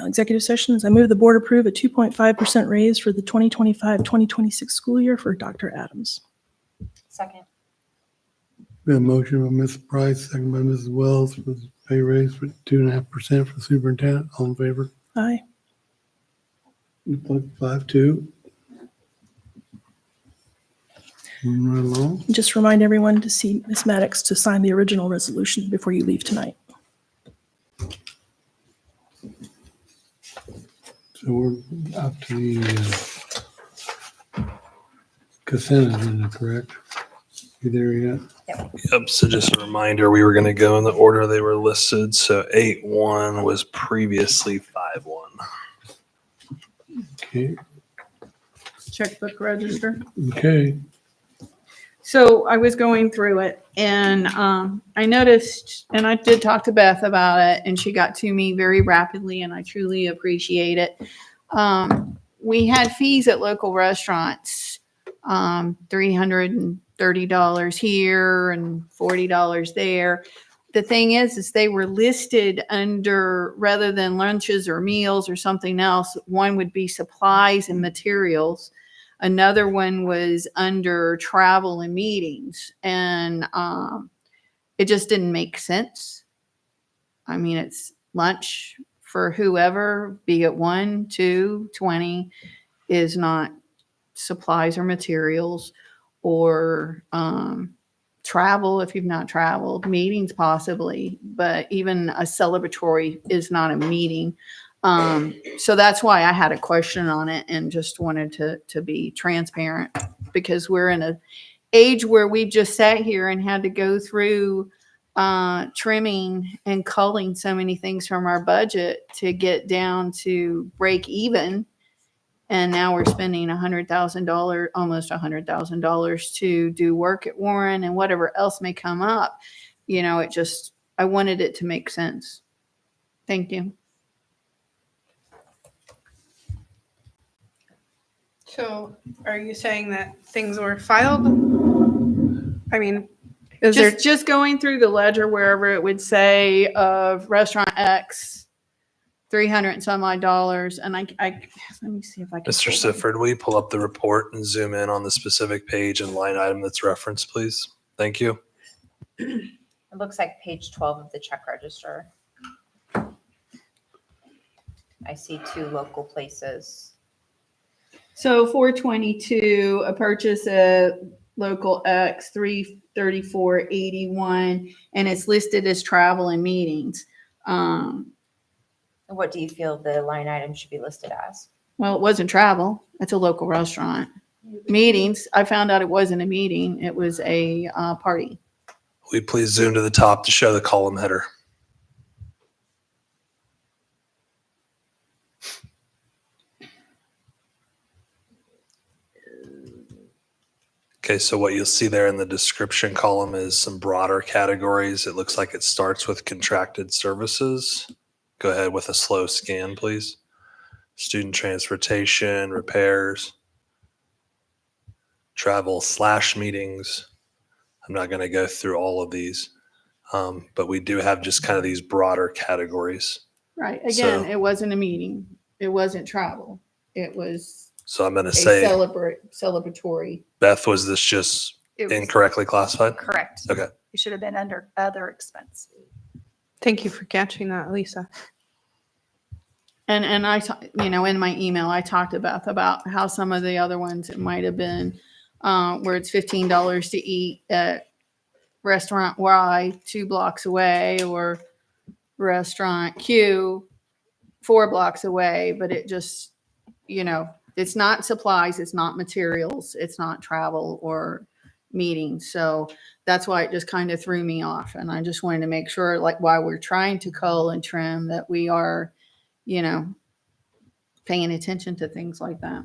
executive session is I move the board approve a 2.5% raise for the 2025-2026 school year for Dr. Adams. Second. We have a motion by Ms. Price, second by Mrs. Wells for the pay raise for 2.5% for the superintendent. All in favor? Aye. 5-2. Moving right along. Just remind everyone to see Ms. Maddox to sign the original resolution before you leave tonight. So we're up to the consent agenda, correct? You there yet? Yep. So just a reminder, we were going to go in the order they were listed. So 8-1 was previously 5-1. Okay, Checkbook register. okay. So I was going through it and I noticed, and I did talk to Beth about it, and she got to me very rapidly, and I truly appreciate it. We had fees at local restaurants, $330 here and $40 there. The thing is they were listed under, rather than lunches or meals or something else, one would be supplies and materials. Another one was under travel and meetings, and it just didn't make sense. I mean, it's lunch for whoever, be it 1, 2, 20, is not supplies or materials, or travel if you've not traveled, meetings possibly, but even a celebratory is not a meeting. So that's why I had a question on it and just wanted to be transparent, because we're in an age where we just sat here and had to go through trimming and culling so many things from our budget to get down to break even. And now we're spending $100,000, almost $100,000 to do work at Warren and whatever else may come up. You know, I wanted it to make sense. Thank you. So are you saying that things were filed? I mean, is there Just going through the ledger wherever it would say of restaurant X $300 and some odd dollars. And I let me see if I can. Mr. pull that. Sifford, will you pull up the report and zoom in on the specific page and line item that's referenced, please? Thank you. It looks like page 12 of the check register. I see 2 local places. So 422, a purchase of local X 334.81, and it's listed as travel and meetings. What do you feel the line item should be listed as? Well, it wasn't travel. It's a local restaurant. Meetings, I found out it wasn't a meeting. It was a party. Will you please zoom to the top to show the column header? Okay, so what you'll see there in the description column is some broader categories. It looks like it starts with contracted services. Go ahead with a slow scan, please. Student transportation, repairs, travel/meetings. I'm not going to go through all of these, but we do have just kind of these broader categories. Right. Again, So- it wasn't a meeting. It wasn't travel. It was So I'm going to a say, celebratory. Beth, was this just It was incorrectly classified? correct. Okay. It should have been under other expense. Thank you for catching that, Lisa. And I, in my email, I talked about how some of the other ones, it might have been where it's $15 to eat at restaurant Y 2 blocks away, or restaurant Q 4 blocks away, but it just, it's not supplies, it's not materials, it's not travel or meetings. So that's why it just kind of threw me off. And I just wanted to make sure, like, while we're trying to cull and trim, that we are, paying attention to things like that.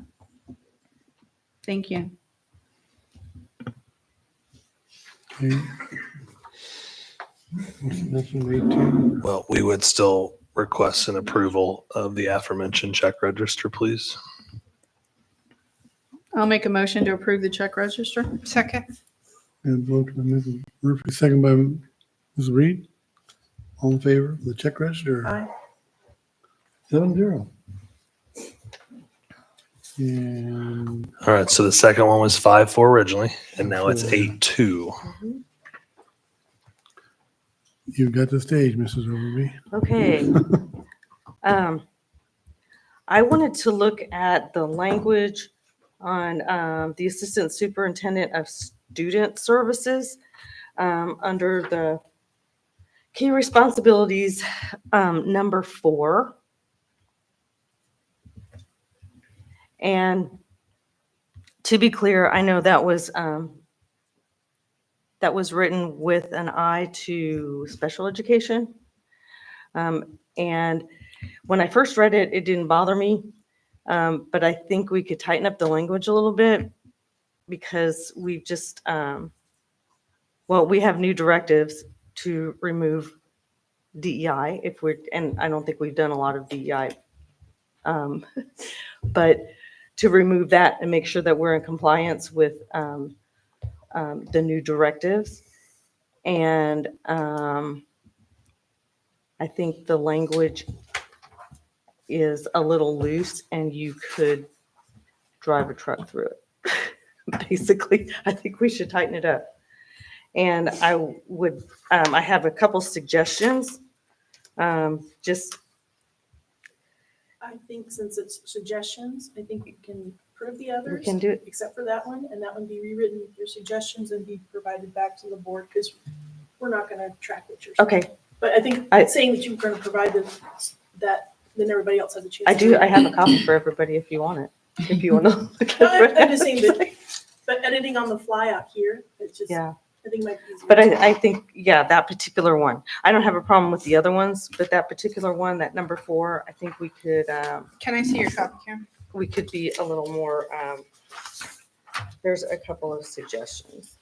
Thank you. Okay. What's the next one, 18? Well, we would still request an approval of the aforementioned check register, please. I'll make a motion to approve the check register. Second. And vote by Mrs. Murphy, second by Ms. Reed. All in favor of the check register? Aye. 7-0. And All right, so the second one was 5-4 originally, and now it's 8-2. you've got the stage, Mrs. Overby. Okay. I wanted to look at the language on the Assistant Superintendent of Student Services under the key responsibilities, number 4. And to be clear, I know that was written with an eye to special education. And when I first read it, it didn't bother me. But I think we could tighten up the language a little bit because we've just, we have new directives to remove DEI and I don't think we've done a lot of DEI. But to remove that and make sure that we're in compliance with the new directives. And I think the language is a little loose and you could drive a truck through it. Basically, I think we should tighten it up. And I have a couple suggestions. I think since it's suggestions, I think we can approve the others. We can do it. Except for that one, and that one be rewritten with your suggestions and be provided back to the board, because we're not gonna track what you're saying. Okay, But I think saying that you're gonna provide that, then everybody else has a chance. I to do. read I it. have a copy for everybody if you want it. If you want to look No, at I'm just saying it. that, but editing on the fly out here, it's just, Yeah. I think might be easier. But I think, that particular one, I don't have a problem with the other ones, but that particular one, that number 4, I think we could, Can I see your copy, Karen? we could be a little more, there's a couple of suggestions.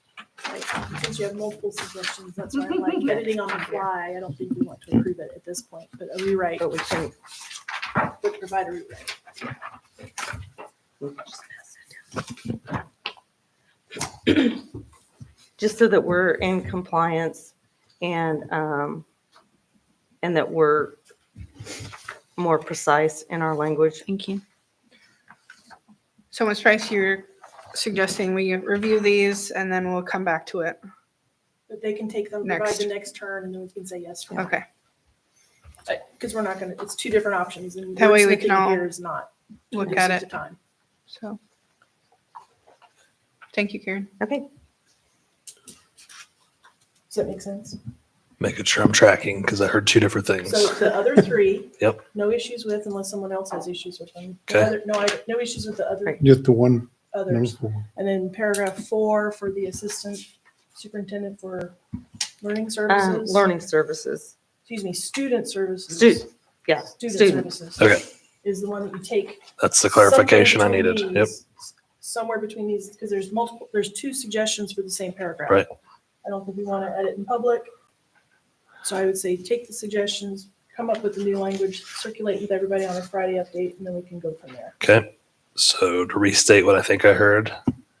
Since you have multiple suggestions, that's why I'm like editing on the fly. I don't think we want to approve it at this point, but a rewrite, But we can, would provide a rewrite. just so that we're in compliance and that we're more precise in our language. Thank you. So Ms. Price, you're suggesting we review these and then we'll come back to it. But they can take them, provide Next. the next turn, and then we can say yes or no. Okay. Because we're not gonna, it's two different options, and That way we can wordsmithing all here is not. two look weeks at at a it. time. So, thank you, Karen. Okay. Does that make sense? Making sure I'm tracking because I heard two different things. So the other three. Yep. No issues with unless someone else has issues with them. Okay. No issues with the other Right. Just the one, number others. 4. And then paragraph 4 for the assistant superintendent for learning services. Learning services. Excuse me, student services. Yeah, Student student. services. Okay. Is the one that you take. That's the clarification I somewhere needed. between Yep. these- Somewhere between these, because there's two suggestions for the same paragraph. Right. I don't think we want to edit in public. So I would say take the suggestions, come up with the new language, circulate with everybody on a Friday update, and then we can go from there. Okay. So to restate what I think I heard,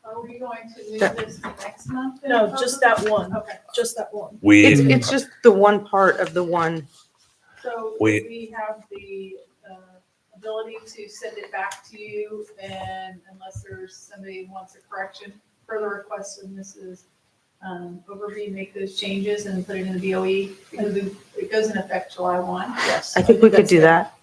Are we going to move That- this to next month? then? No, just that one. Okay. Just that one. It's just the one part of the one. So We- we have the ability to send it back to you, and unless there's somebody who wants a correction, further request of Mrs. Overby, make those changes and put it in the BOE, because it goes in effect July 1. Yes. I think we could do that.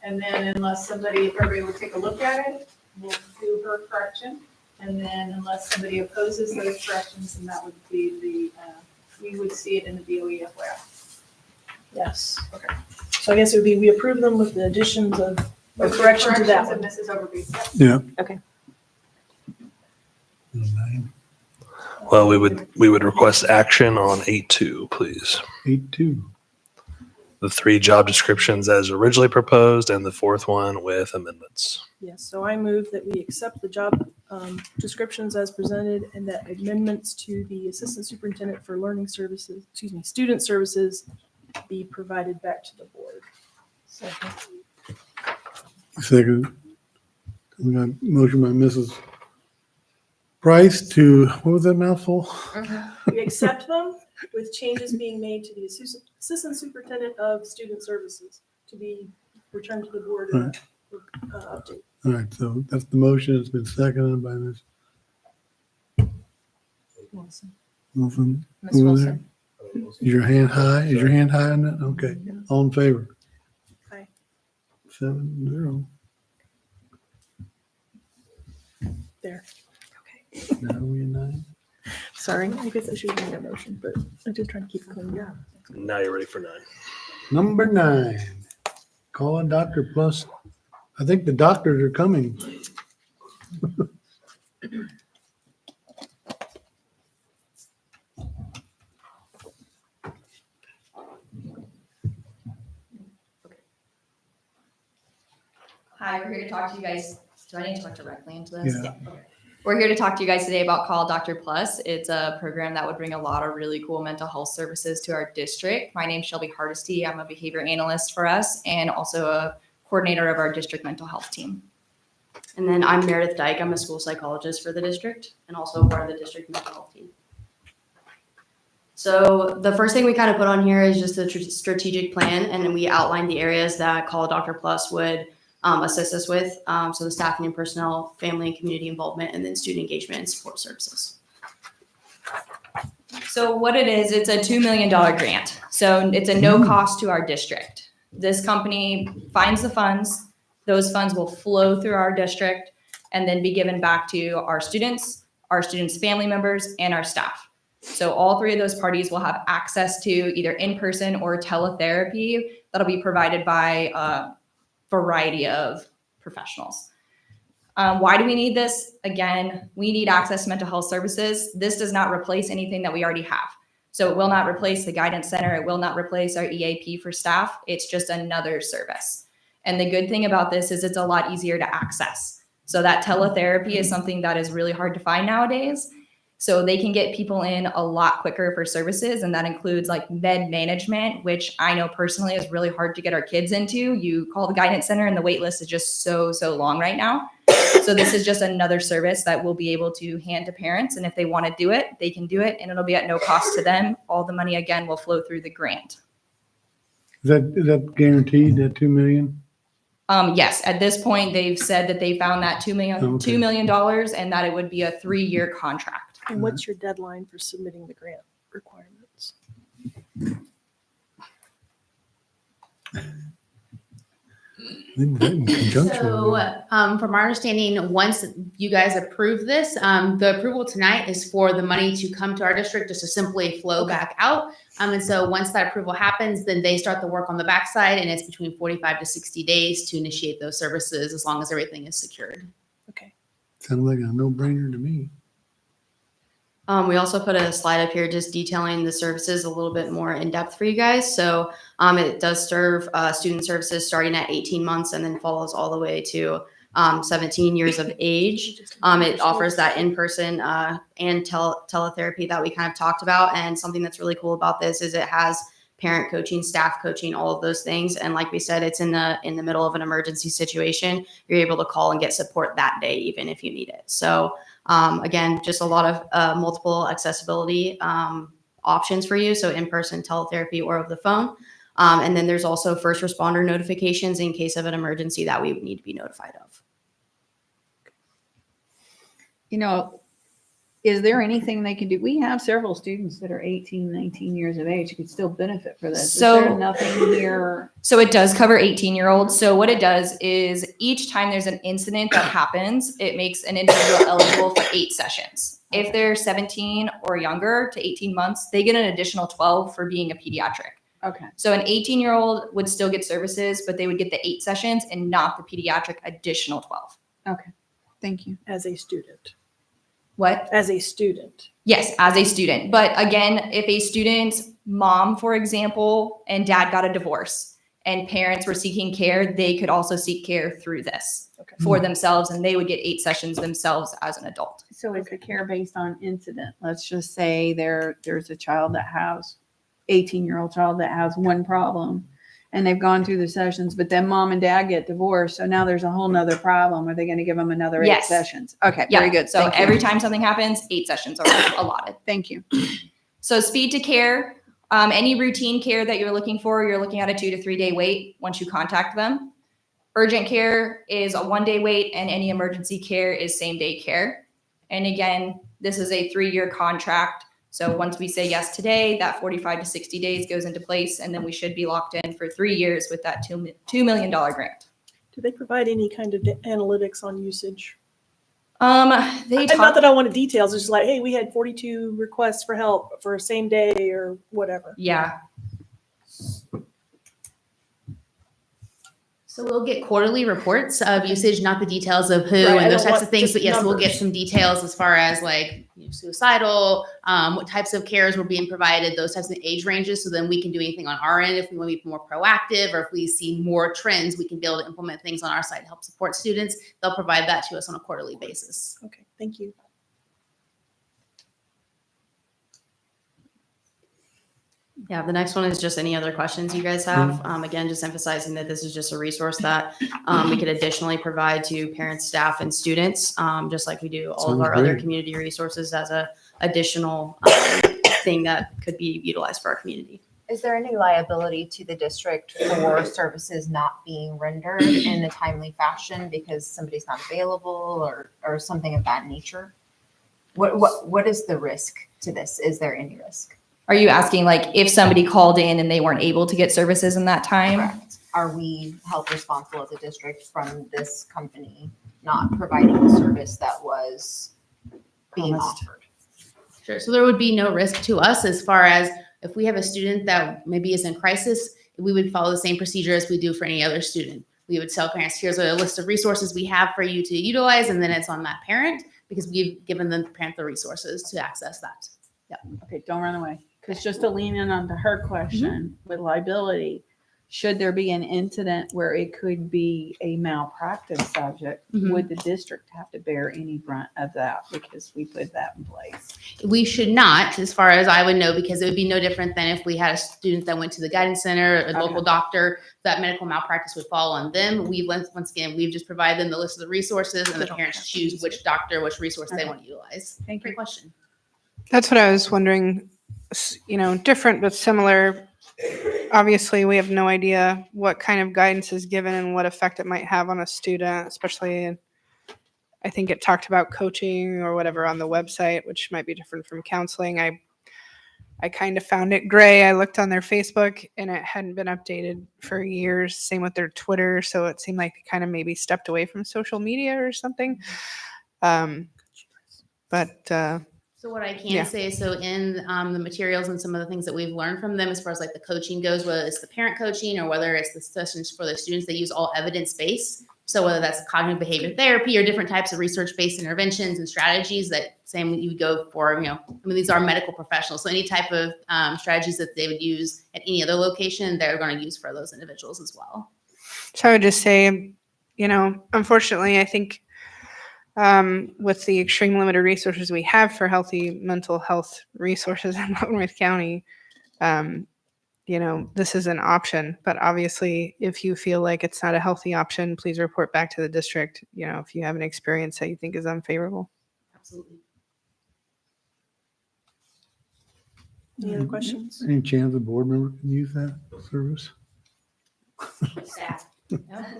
And then unless somebody, if everybody will take a look at it, we'll do her correction. And then unless somebody opposes those corrections, then that would be we would see it in the BOE FYI. Yes. Okay. So I guess it would be, we approve them with the additions of, or correction to that one. Corrections of Mrs. Overby. Yeah. Okay. 9, well, we would request action on 8.2, please. 8.2. The 3 job descriptions as originally proposed and the 4th one with amendments. Yes, so I move that we accept the job descriptions as presented and that amendments to the assistant superintendent for learning services, student services be provided back to the board. Second. We got motion by Mrs. Price to, what was that mouthful? We accept them with changes being made to the assistant superintendent of student services to be returned to the board in a update. All right, so that's the motion. It's been seconded by Ms. Wilson. Wilson. Ms. Over Wilson. there. Is your hand high? Is your hand high on that? Okay. All in favor? Aye. 7-0. There. Now we in 9. Sorry, I guess I should have made a motion, but I'm just trying to keep it clean. Yeah. Now you're ready for 9. Number 9. Call a doctor plus. I think the doctors are coming. Hi, we're here to talk to you guys. Do I need to talk directly into this? Yeah. Okay. We're here to talk to you guys today about Call Doctor Plus. It's a program that would bring a lot of really cool mental health services to our district. My name's Shelby Hardesty. I'm a behavior analyst for us and also a coordinator of our district mental health team. And then I'm Meredith Dyke. I'm a school psychologist for the district and also part of the district mental health team. So the first thing we kind of put on here is just the strategic plan, and then we outlined the areas that Call a Doctor Plus would assist us with. So the staffing and personnel, family and community involvement, and then student engagement and support services. So what it is, it's a $2 million grant. So it's a no cost to our district. This company finds the funds. Those funds will flow through our district and then be given back to our students' family members, and our staff. So all 3 of those parties will have access to either in-person or teletherapy that'll be provided by a variety of professionals. Why do we need this? Again, we need access to mental health services. This does not replace anything that we already have. So it will not replace the guidance center. It will not replace our EAP for staff. It's just another service. And the good thing about this is it's a lot easier to access. So that teletherapy is something that is really hard to find nowadays. So they can get people in a lot quicker for services. And that includes like med management, which I know personally is really hard to get our kids into. You call the guidance center and the wait list is just so long right now. So this is just another service that we'll be able to hand to parents. And if they want to do it, they can do it, and it'll be at no cost to them. All the money, again, will flow through the grant. Is that guaranteed, that 2 million? Yes, at this point, they've said that they found that Okay. $2 million and that it would be a 3-year contract. And what's your deadline for submitting the grant requirements? In conjunction with So, that. from our understanding, once you guys approve this, the approval tonight is for the money to come to our district just to simply flow back out. And so once that approval happens, then they start the work on the backside, and it's between 45 to 60 days to initiate those services as long as everything is secured. Okay. Sounds like a no-brainer to me. We also put a slide up here just detailing the services a little bit more in depth for you guys. So it does serve student services starting at 18 months and then follows all the way to 17 years of age. It offers that in-person and teletherapy that we kind of talked about. And something that's really cool about this is it has parent coaching, staff coaching, all of those things. And like we said, it's in the middle of an emergency situation. You're able to call and get support that day, even if you need it. So again, just a lot of multiple accessibility options for you. So in-person, teletherapy, or over the phone. And then there's also first responder notifications in case of an emergency that we would need to be notified of. You know, is there anything they can do? We have several students that are 18, 19 years of age who could still benefit for this. Is there So- nothing here? So it does cover 18-year-olds. So what it does is each time there's an incident that happens, it makes an individual eligible for 8 sessions. If they're 17 or younger to 18 months, they get an additional 12 for being a pediatric. Okay. So an 18-year-old would still get services, but they would get the 8 sessions and not the pediatric additional 12. Okay. Thank you. As a student. What? As a student. Yes, as a student. But again, if a student's mom, for example, and dad got a divorce and parents were seeking care, they could also seek care through this for themselves, and they would get 8 sessions themselves as an adult. So is the care based on incident? Let's just say there's a child that has 18-year-old child that has one problem and they've gone through the sessions, but then mom and dad get divorced. So now there's a whole nother problem. Are they going to give them another 8 Yes. sessions? Okay. Yeah, Very good. So Thank you. every time something happens, 8 sessions are allotted. Thank you. So speed to care, any routine care that you're looking for, you're looking at a 2 to 3 day wait once you contact them. Urgent care is a 1-day wait, and any emergency care is same-day care. And again, this is a 3-year contract. So once we say yes today, that 45 to 60 days goes into place, and then we should be locked in for 3 years with that $2 million grant. Do they provide any kind of analytics on usage? They Not talk, that I wanted details. It's just like, hey, we had 42 requests for help for same day or whatever. yeah. So we'll get quarterly reports of usage, not the details of who Right, I and those don't types want of things, just but yes, we'll get numbers. some details as far as like suicidal, what types of cares were being provided, those types of age ranges. So then we can do anything on our end if we want to be more proactive, or if we see more trends, we can be able to implement things on our side to help support students. They'll provide that to us on a quarterly basis. Okay, thank you. Yeah, the next one is just any other questions you guys have. Again, just emphasizing that this is just a resource that we could additionally provide to parents, staff, and students, just like we do all of Sounds our other great. community resources as a additional thing that could be utilized for our community. Is there any liability to the district for services not being rendered in a timely fashion because somebody's not available or something of that nature? What is the risk to this? Is there any risk? Are you asking like if somebody called in and they weren't able to get services in that time? Correct. Are we held responsible as a district from this company not providing the service that was being offered? Sure. So there would be no risk to us as far as if we have a student that maybe is in crisis, we would follow the same procedure as we do for any other student. We would tell parents, here's a list of resources we have for you to utilize, and then it's on that parent because we've given the parent the resources to access that. Okay, don't run away. Because just to lean in onto her question with liability, should there be an incident where it could be a malpractice subject, would the district have to bear any brunt of that because we put that in place? We should not, as far as I would know, because it would be no different than if we had a student that went to the guidance center, a local doctor, that medical malpractice would fall on them. Once again, we've just provided them the list of the resources, and the parents choose which doctor, which resource they want to utilize. Thank you. Great question. That's what I was wondering, different but similar. obviously we have no idea what kind of guidance is given and what effect it might have on a student, especially in, I think it talked about coaching or whatever on the website, which might be different from counseling. I kind of found it gray. I looked on their Facebook and it hadn't been updated for years. Same with their Twitter. So it seemed like they kind of maybe stepped away from social media or something. So what I can Yeah. say, so in the materials and some of the things that we've learned from them as far as like the coaching goes, whether it's the parent coaching or whether it's the sessions for the students, they use all evidence-based. So whether that's cognitive behavior therapy or different types of research-based interventions and strategies that same you would go for, you know, I mean, these are medical professionals. So any type of strategies that they would use at any other location, they're going to use for those individuals as well. So I would just say, you know, unfortunately, I think with the extreme limited resources we have for healthy mental health resources in Leavenworth County, you know, this is an option. But obviously, if you feel like it's not a healthy option, please report back to the district, you know, if you have an experience that you think is unfavorable. Absolutely. Any other questions? Any chance a board member can use that service? Staff.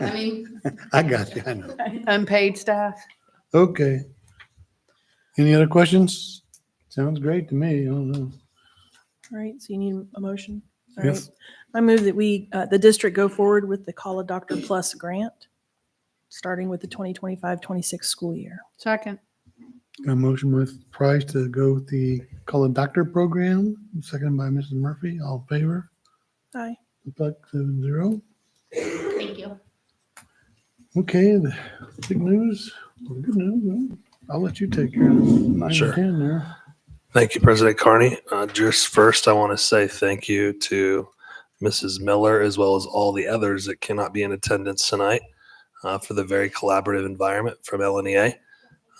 I mean, I got you, I know. Unpaid staff. Okay. Any other questions? Sounds great to me. I don't know. All right, so you need a motion? All right. Yes. I move that the district go forward with the Call a Doctor Plus grant, starting with the 2025-26 school year. Second. Got a motion with Price to go with the Call a Doctor program, seconded by Mrs. Murphy. All in favor? Aye. Buck 7-0. thank you. Okay, the big news, or good news. I'll let you take care of 9 Sure. and 10 there. Thank you, President Carney. Just first, I want to say thank you to Mrs. Miller as well as all the others that cannot be in attendance tonight for the very collaborative environment from LNEA.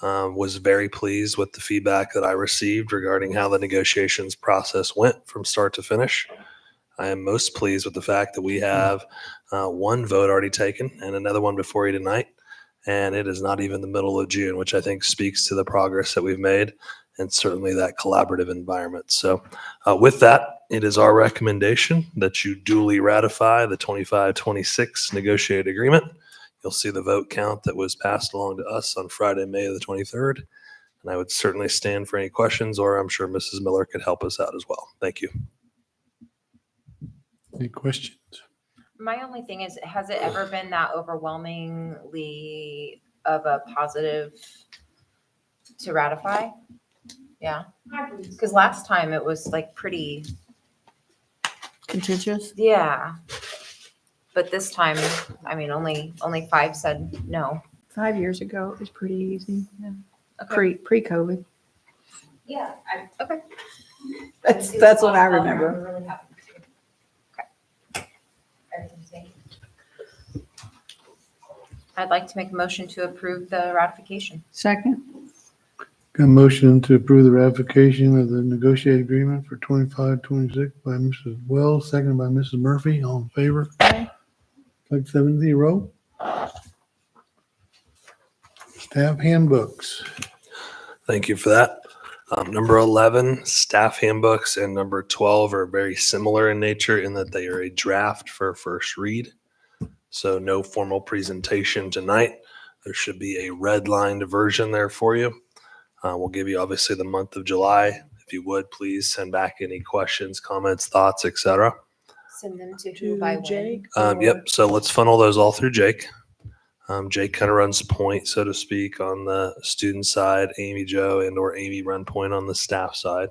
Was very pleased with the feedback that I received regarding how the negotiations process went from start to finish. I am most pleased with the fact that we have one vote already taken and another one before you tonight. And it is not even the middle of June, which I think speaks to the progress that we've made and certainly that collaborative environment. So with that, it is our recommendation that you duly ratify the 25-26 negotiated agreement. You'll see the vote count that was passed along to us on Friday, May the 23rd. And I would certainly stand for any questions, or I'm sure Mrs. Miller could help us out as well. Thank you. Any questions? My only thing is, has it ever been that overwhelmingly of a positive to ratify? Yeah. Because last time it was like pretty, Contentious? yeah. But this time, I mean, only 5 said no. 5 years ago, it was pretty easy. Okay. Pre-COVID. Yeah. Okay. That's what I remember. I'd like to make a motion to approve the ratification. Second. Got a motion to approve the ratification of the negotiated agreement for 25-26 by Mrs. Wells, seconded by Mrs. Murphy. All in favor? Aye. Like 7-0. Staff handbooks. Thank you for that. Number 11, staff handbooks, and number 12 are very similar in nature in that they are a draft for first read. So no formal presentation tonight. There should be a redlined version there for you. We'll give you obviously the month of July. If you would, please send back any questions, comments, thoughts, etc. Send them to who by To when? Jake? Yep. So let's funnel those all through Jake. Jake kind of runs point, so to speak, on the student side. Amy Jo and or Amy run point on the staff side.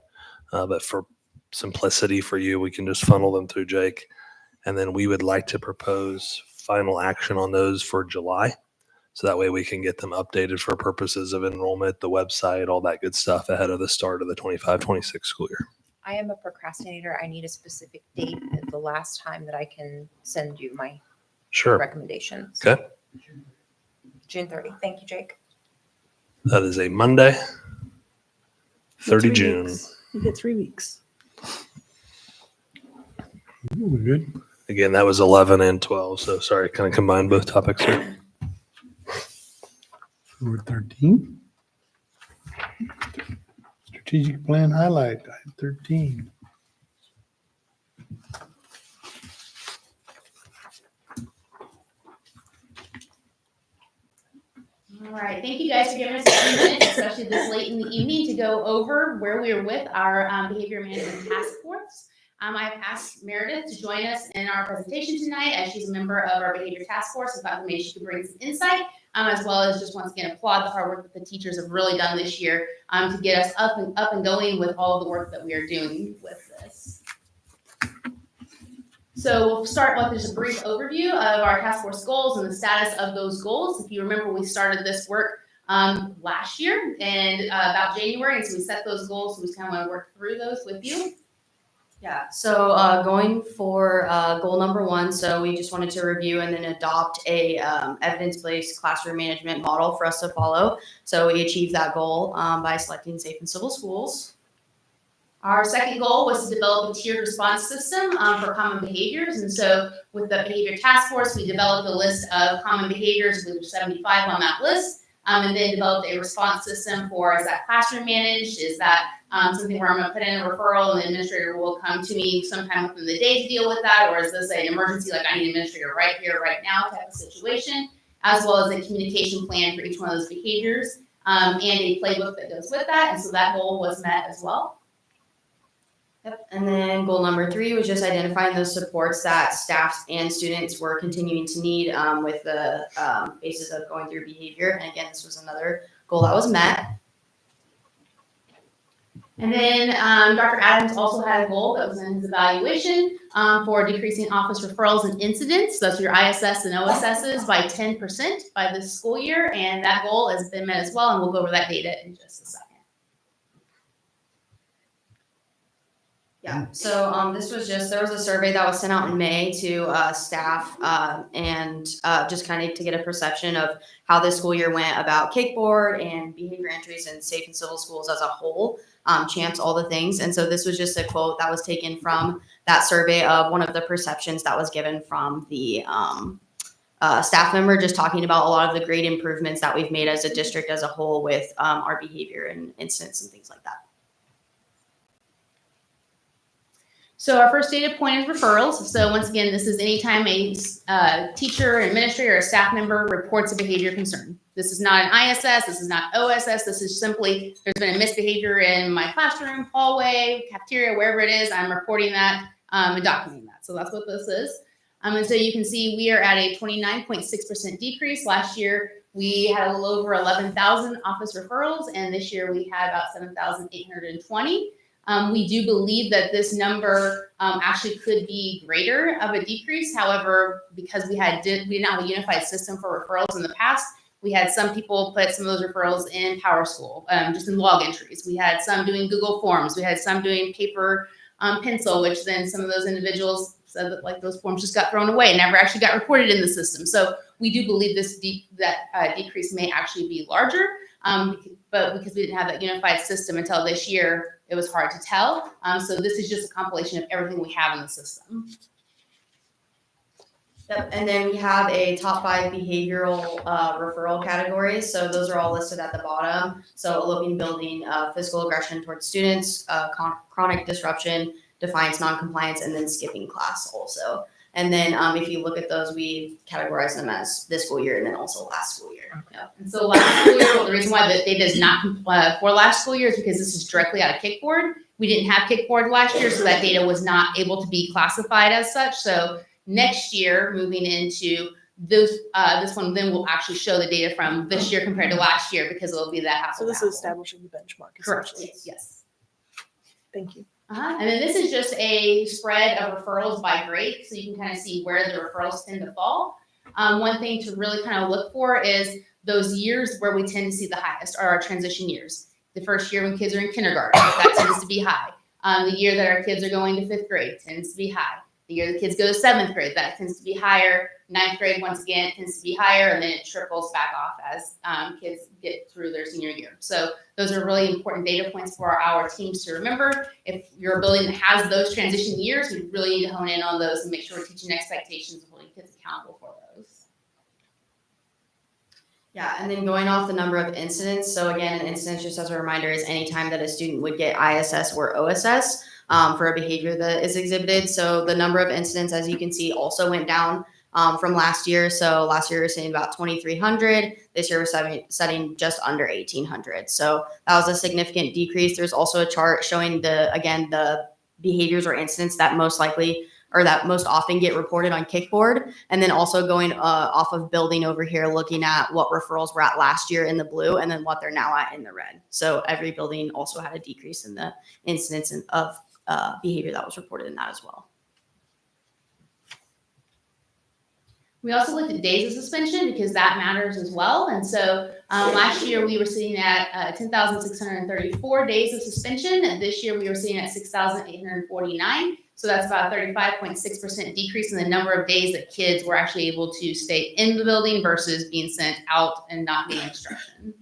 But for simplicity for you, we can just funnel them through Jake. And then we would like to propose final action on those for July. So that way we can get them updated for purposes of enrollment, the website, all that good stuff ahead of the start of the 25-26 school year. I am a procrastinator. I need a specific date of the last time that I can send you my Sure. recommendations. Okay. June 30. Thank you, Jake. That is a Monday, 30 3 June. weeks. You get 3 weeks. We're good. Again, that was 11 and 12. So sorry, kind of combined both topics here. Number 13. Strategic plan highlight, item 13. All right, thank you guys for giving us a few minutes, especially this late in the evening, to go over where we are with our behavior management task force. I've asked Meredith to join us in our presentation tonight, as she's a member of our behavior task force, and thought maybe she could bring some insight, as well as just once again applaud the hard work that the teachers have really done this year to get us up and going with all the work that we are doing with this. So we'll start with just a brief overview of our task force goals and the status of those goals. If you remember, we started this work last year and about January, and so we set those goals. So we just kind of want to work through those with you. Yeah, so going for goal number 1, so we just wanted to review and then adopt a evidence-based classroom management model for us to follow. So we achieved that goal by selecting safe and civil schools. Our second goal was to develop a tiered response system for common behaviors. And so with the behavior task force, we developed a list of common behaviors. We were 75 on that list, and then developed a response system for, is that classroom managed? Is that something where I'm going to put in a referral and the administrator will come to me sometime within the day to deal with that? Or is this an emergency, like I need an administrator right here, right now type of situation? As well as a communication plan for each one of those behaviors and a playbook that goes with that. And so that goal was met as well. Yep. And then goal number 3 was just identifying those supports that staff and students were continuing to need with the basis of going through behavior. And again, this was another goal that was met. And then Dr. Adams also had a goal that was in his evaluation for decreasing office referrals and incidents. Those are your ISS and OSSs by 10% by this school year. And that goal has been met as well. And we'll go over that data in just a second. Yeah, so this was just, there was a survey that was sent out in May to staff and just kind of to get a perception of how this school year went about kickboard and behavior entries in safe and civil schools as a whole, champs, all the things. And so this was just a quote that was taken from that survey of one of the perceptions that was given from the staff member, just talking about a lot of the great improvements that we've made as a district as a whole with our behavior and incidents and things like that. So our first data point is referrals. So once again, this is anytime a teacher, administrator, or staff member reports a behavior concern. This is not an ISS, this is not OSS, this is simply, there's been a misbehavior in my classroom, hallway, cafeteria, wherever it is, I'm reporting that and documenting that. So that's what this is. And so you can see we are at a 29.6% decrease. Last year, we had a little over 11,000 office referrals, and this year we had about 7,820. We do believe that this number actually could be greater of a decrease. However, because we didn't have a unified system for referrals in the past, we had some people put some of those referrals in PowerSchool, just in log entries. We had some doing Google Forms. We had some doing paper pencil, which then some of those individuals said that like those forms just got thrown away and never actually got reported in the system. So we do believe this decrease may actually be larger, but because we didn't have that unified system until this year, it was hard to tell. So this is just a compilation of everything we have in the system. Yep, and then we have a top 5 behavioral referral categories. So those are all listed at the bottom. So eloping, building, physical aggression towards students, chronic disruption, defiance, noncompliance, and then skipping class also. And then if you look at those, we categorize them as this school year and then also last school year. Okay. Yeah. And so last school year, the reason why the data is not for last school year is because this is directly out of Kickboard. We didn't have Kickboard last year, so that data was not able to be classified as such. So next year, moving into this one, then we'll actually show the data from this year compared to last year because it'll be that So this is establishing the benchmark. Correct. essentially. Yes. Thank you. And then this is just a spread of referrals by grade, so you can kind of see where the referrals tend to fall. One thing to really kind of look for is those years where we tend to see the highest are our transition years. The first year when kids are in kindergarten, that tends to be high. The year that our kids are going to 5th grade tends to be high. The year the kids go to 7th grade, that tends to be higher. 9th grade, once again, tends to be higher, and then it trickles back off as kids get through their senior year. So those are really important data points for our teams to remember. If you're a building that has those transition years, we really need to hone in on those and make sure we're teaching expectations and holding kids accountable for those. Yeah, and then going off the number of incidents. So again, an incident, just as a reminder, is any time that a student would get ISS or OSS for a behavior that is exhibited. So the number of incidents, as you can see, also went down from last year. So last year we were setting about 2,300. This year we're setting just under 1,800. So that was a significant decrease. There's also a chart showing the behaviors or incidents that most likely or that most often get reported on Kickboard. And then also going off of building over here, looking at what referrals were at last year in the blue and then what they're now at in the red. So every building also had a decrease in the incidence of behavior that was reported in that as well. We also looked at days of suspension because that matters as well. And so last year we were sitting at 10,634 days of suspension. And this year we were sitting at 6,849. So that's about a 35.6% decrease in the number of days that kids were actually able to stay in the building versus being sent out and not getting instruction.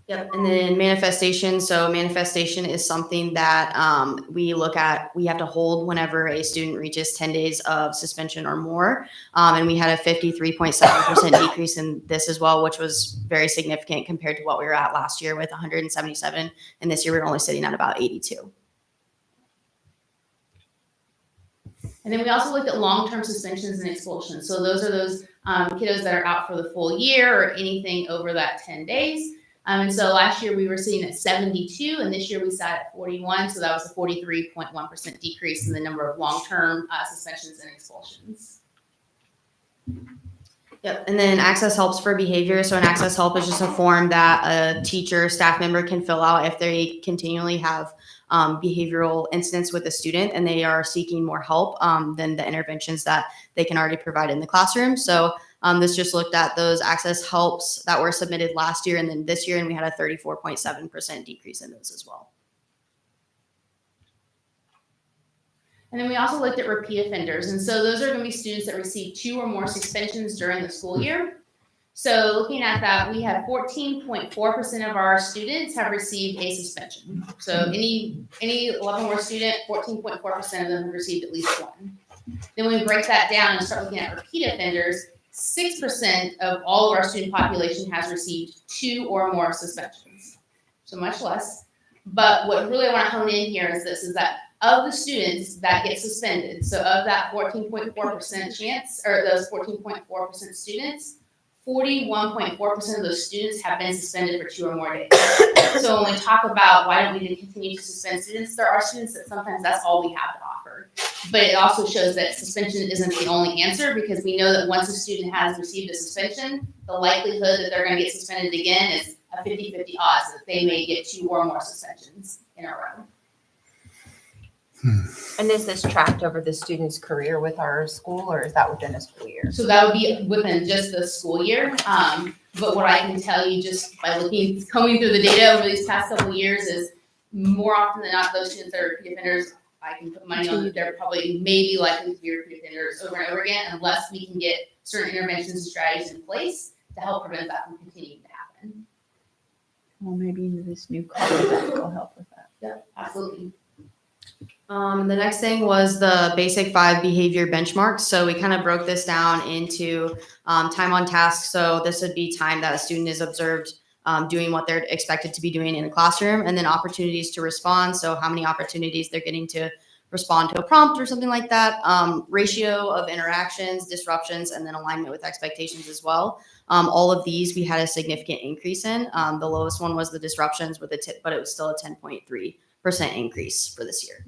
Yep. And then manifestation. So manifestation is something that we look at, we have to hold whenever a student reaches 10 days of suspension or more. And we had a 53.7% decrease in this as well, which was very significant compared to what we were at last year with 177. And this year we're only sitting at about 82. And then we also looked at long-term suspensions and expulsions. So those are those kiddos that are out for the full year or anything over that 10 days. And so last year we were sitting at 72, and this year we sat at 41. So that was a 43.1% decrease in the number of long-term suspensions and expulsions. Yep. And then access helps for behavior. So an access help is just a form that a teacher, staff member can fill out if they continually have behavioral incidents with a student and they are seeking more help than the interventions that they can already provide in the classroom. So this just looked at those access helps that were submitted last year and then this year, and we had a 34.7% decrease in those as well. And then we also looked at repeat offenders. And so those are going to be students that receive 2 or more suspensions during the school year. So looking at that, we had 14.4% of our students have received a suspension. So any Leavenworth student, 14.4% of them have received at least one. Then when we break that down and start looking at repeat offenders, 6% of all of our student population has received 2 or more suspensions. So much less. But what really I want to hone in here is this, is that of the students that get suspended, so of that 14.4% chance, or those 14.4% students, 41.4% of those students have been suspended for 2 or more days. So when we talk about why don't we continue to suspend students, there are students that sometimes that's all we have to offer. But it also shows that suspension isn't the only answer, because we know that once a student has received a suspension, the likelihood that they're going to get suspended again is a 50-50 odds that they may get 2 or more suspensions in a row. And is this tracked over the student's career with our school, or is that within a school year? So that would be within just the school year. But what I can tell you just by combing through the data over these past couple of years is more often than not, those students that are repeat offenders, I can put money on that they're probably maybe likely to be repeat offenders over and over again, unless we can get certain interventions and strategies in place to help prevent that from continuing to happen. Well, maybe this new college will help with that. Yeah, absolutely. The next thing was the basic 5 behavior benchmarks. So we kind of broke this down into time on task. So this would be time that a student is observed doing what they're expected to be doing in a classroom, and then opportunities to respond. So how many opportunities they're getting to respond to a prompt or something like that. Ratio of interactions, disruptions, and then alignment with expectations as well. All of these we had a significant increase in. The lowest one was the disruptions but it was still a 10.3% increase for this year.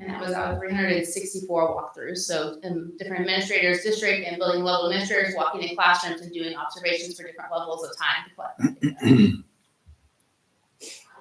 And that was out of 364 walkthroughs. So different administrators, district and building level administrators walking in classrooms and doing observations for different levels of time to collect that data.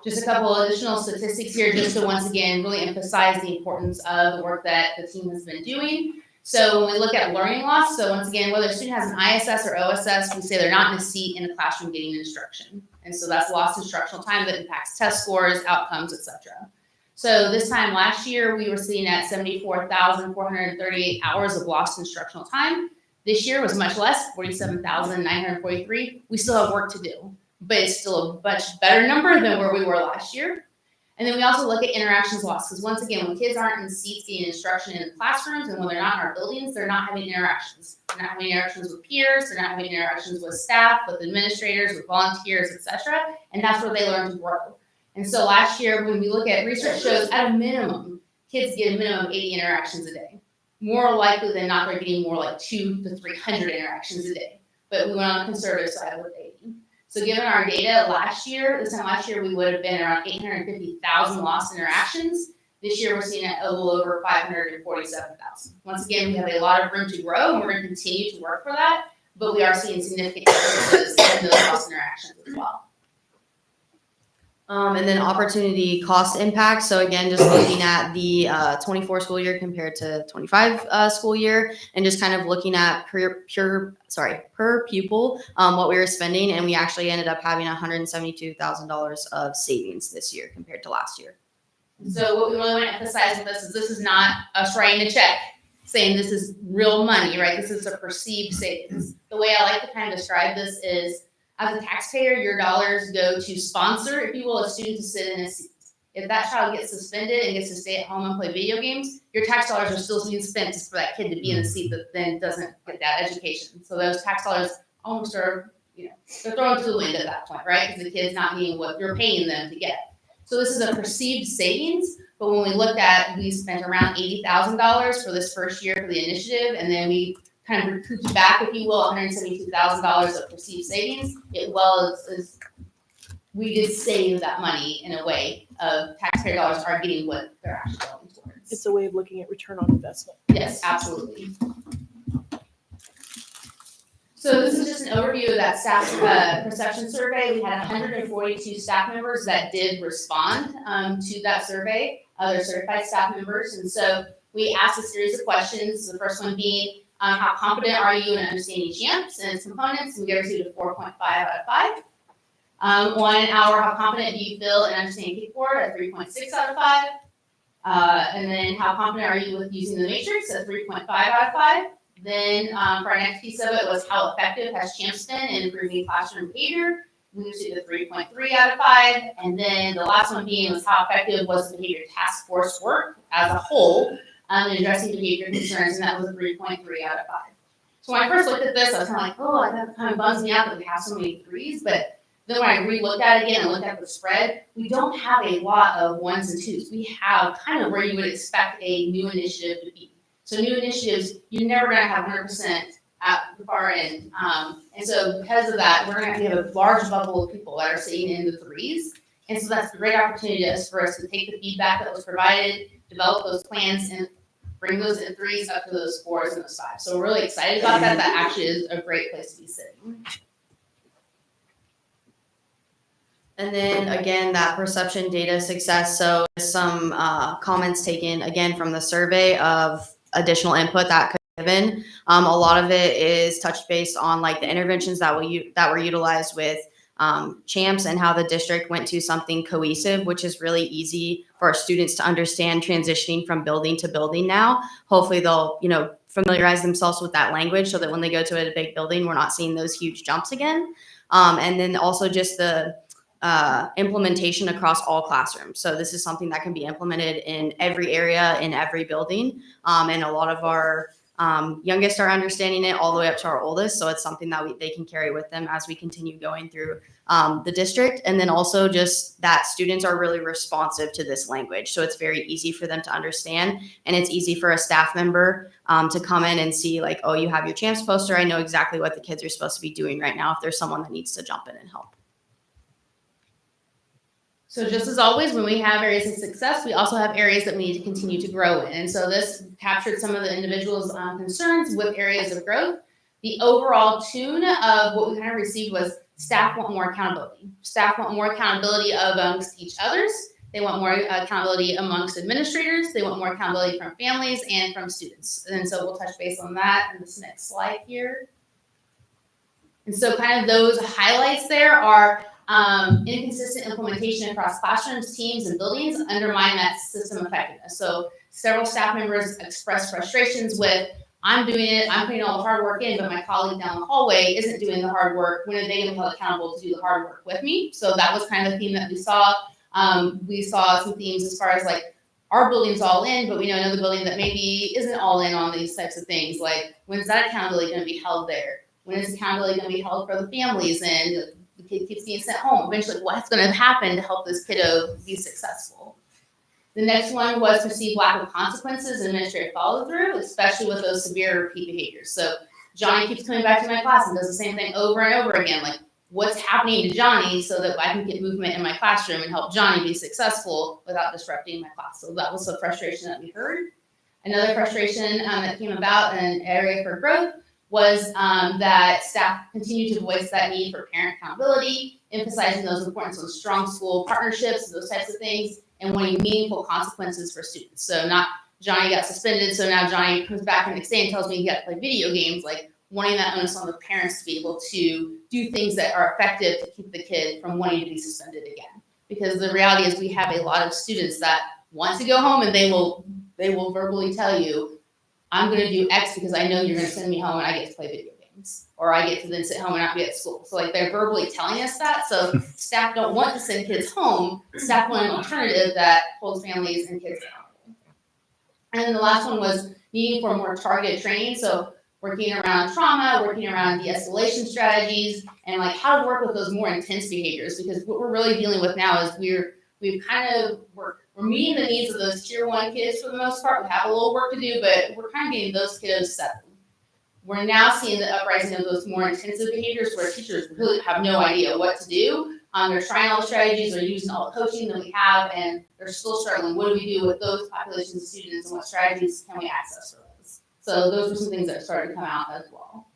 Just a couple of additional statistics here, just to once again really emphasize the importance of the work that the team has been doing. So when we look at learning loss, so once again, whether a student has an ISS or OSS, we say they're not in a seat in the classroom getting instruction. And so that's lost instructional time that impacts test scores, outcomes, etc. So this time last year, we were sitting at 74,438 hours of lost instructional time. This year was much less, 47,943. We still have work to do, but it's still a much better number than where we were last year. And then we also look at interactions lost, because once again, when kids aren't in seats getting instruction in the classrooms and when they're not in our buildings, they're not having interactions. They're not having interactions with peers, they're not having interactions with staff, with administrators, with volunteers, etc. And that's where they learn to grow. And so last year, when we look at research shows, at a minimum, kids get a minimum of 80 interactions a day. more likely than not, they're getting more like 200 to 300 interactions a day. But we went on the conservative side with 80. So given our data this time last year, we would have been around 850,000 lost interactions. This year, we're seeing a little over 547,000. Once again, we have a lot of room to grow, and we're going to continue to work for that, but we are seeing significant differences in those lost interactions as well. And then opportunity cost impact. So again, just looking at the 24 school year compared to 25 school year, and just kind of looking at per pupil what we were spending, and we actually ended up having $172,000 of savings this year compared to last year. So what we really want to emphasize with this is not us writing a check saying this is real money, right? This is a perceived savings. The way I like to kind of describe this is, as a taxpayer, your dollars go to sponsor, if you will, a student to sit in a seat. If that child gets suspended and gets to stay at home and play video games, your tax dollars are still being spent just for that kid to be in a seat that then doesn't get that education. So those tax dollars almost are, they're thrown to the wind at that point, right? Because the kid's not getting what you're paying them to get. So this is a perceived savings, but when we looked at, we spent around $80,000 for this first year for the initiative, and then we kind of recouped back, if you will, $172,000 of perceived savings. We did save that money in a way of taxpayer dollars are getting what they're actually going towards. It's a way of looking at return on investment. Yes, absolutely. So this is just an overview of that staff perception survey. We had 142 staff members that did respond to that survey. They're certified staff members. And so we asked a series of questions. The first one being, how confident are you in understanding CHAMPS and its components? And we received a 4.5 out of 5. 1 hour, how confident do you feel in understanding kickboard? A 3.6 out of 5. And then how confident are you with using the matrix? A 3.5 out of 5. Then for our next piece of it was how effective has CHAMPS been in improving classroom behavior? We received a 3.3 out of 5. And then the last one being was how effective was the behavior task force work as a whole in addressing behavior concerns? And that was a 3.3 out of 5. So when I first looked at this, I was kind of like, oh, that kind of bums me out that we have so many 3s. But then when I re-looked at it again and looked at the spread, we don't have a lot of 1s and 2s. We have kind of where you would expect a new initiative to be. So new initiatives, you're never going to have 100% at the far end. And so because of that, we're going to have a large bubble of people that are sitting in the 3s. And so that's a great opportunity for us to take the feedback that was provided, develop those plans, and bring those in 3s up to those 4s and those 5s. So we're really excited about that. That actually is a great place to be sitting. And then again, that perception data success. So some comments taken again from the survey of additional input that could be given. A lot of it is touched based on like the interventions that were utilized with CHAMPS and how the district went to something cohesive, which is really easy for our students to understand transitioning from building to building now. Hopefully they'll, familiarize themselves with that language so that when they go to a big building, we're not seeing those huge jumps again. And then also just the implementation across all classrooms. So this is something that can be implemented in every area, in every building. And a lot of our youngest are understanding it all the way up to our oldest. So it's something that they can carry with them as we continue going through the district. And then also just that students are really responsive to this language. So it's very easy for them to understand. And it's easy for a staff member to come in and see like, oh, you have your CHAMPS poster. I know exactly what the kids are supposed to be doing right now if there's someone that needs to jump in and help. So just as always, when we have areas of success, we also have areas that we need to continue to grow in. And so this captured some of the individuals' concerns with areas of growth. The overall tune of what we kind of received was staff want more accountability. Staff want more accountability amongst each others. They want more accountability amongst administrators. They want more accountability from families and from students. And so we'll touch base on that in this next slide here. And so kind of those highlights there are inconsistent implementation across classrooms, teams, and buildings undermine that system effectiveness. So several staff members expressed frustrations with, I'm doing it, I'm putting all the hard work in, but my colleague down the hallway isn't doing the hard work. When are they going to be held accountable to do the hard work with me? So that was kind of the theme that we saw. We saw some themes as far as like, our building's all in, but we know another building that maybe isn't all in on these types of things. Like, when's that accountability going to be held there? When is accountability going to be held for the families and the kid keeps being sent home? Eventually, what's going to happen to help this kiddo be successful? The next one was perceived lack of consequences and administrative follow through, especially with those severe repeat behaviors. So Johnny keeps coming back to my class and does the same thing over and over again. Like, what's happening to Johnny so that I can get movement in my classroom and help Johnny be successful without disrupting my class. So that was a frustration that we heard. Another frustration that came about in an area for growth was that staff continue to voice that need for parent accountability, emphasizing those importance of strong school partnerships, those types of things, and wanting meaningful consequences for students. So not Johnny got suspended, so now Johnny comes back the next day and tells me he got to play video games, like wanting that onus on the parents to be able to do things that are effective to keep the kid from wanting to be suspended again. Because the reality is we have a lot of students that want to go home and they will verbally tell you, I'm going to do X because I know you're going to send me home and I get to play video games. Or I get to then sit home and not be at school. So like they're verbally telling us that. So staff don't want to send kids home. Staff want an alternative that holds families and kids accountable. And then the last one was needing for more targeted training. So working around trauma, working around de-escalation strategies, and like how to work with those more intense behaviors. Because what we're really dealing with now is we're meeting the needs of those tier 1 kids for the most part. We have a little work to do, but we're kind of getting those kiddos settled. We're now seeing the uprising of those more intensive behaviors where teachers really have no idea what to do. They're trying all the strategies, they're using all the coaching that we have, and they're still struggling. What do we do with those populations of students, and what strategies can we access for those? So those are some things that started to come out as well.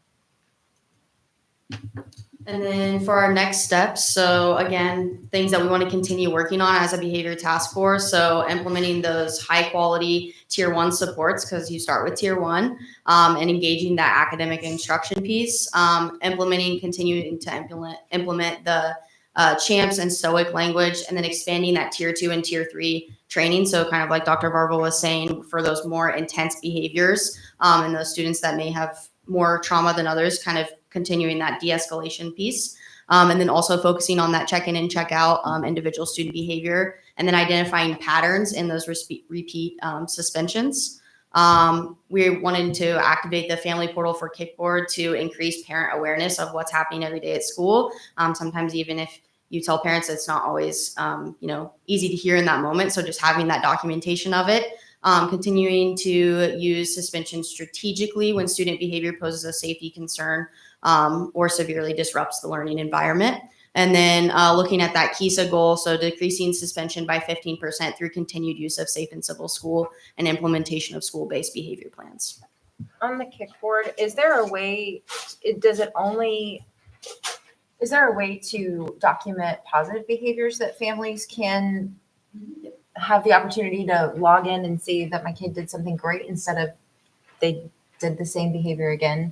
And then for our next steps, so again, things that we want to continue working on as a behavior task force. So implementing those high quality tier 1 supports, because you start with tier 1, and engaging that academic instruction piece, continuing to implement the CHAMPS and STOIC language, and then expanding that tier 2 and tier 3 training. So kind of like Dr. Varvel was saying, for those more intense behaviors, and those students that may have more trauma than others, kind of continuing that de-escalation piece. And then also focusing on that check-in and check-out individual student behavior, and then identifying patterns in those repeat suspensions. We wanted to activate the family portal for Kickboard to increase parent awareness of what's happening every day at school. Sometimes even if you tell parents, it's not always easy to hear in that moment. So just having that documentation of it. Continuing to use suspension strategically when student behavior poses a safety concern or severely disrupts the learning environment. And then looking at that KISA goal, so decreasing suspension by 15% through continued use of safe and civil school and implementation of school-based behavior plans. On the Kickboard, is there a way to document positive behaviors that families can have the opportunity to log in and see that my kid did something great instead of they did the same behavior again?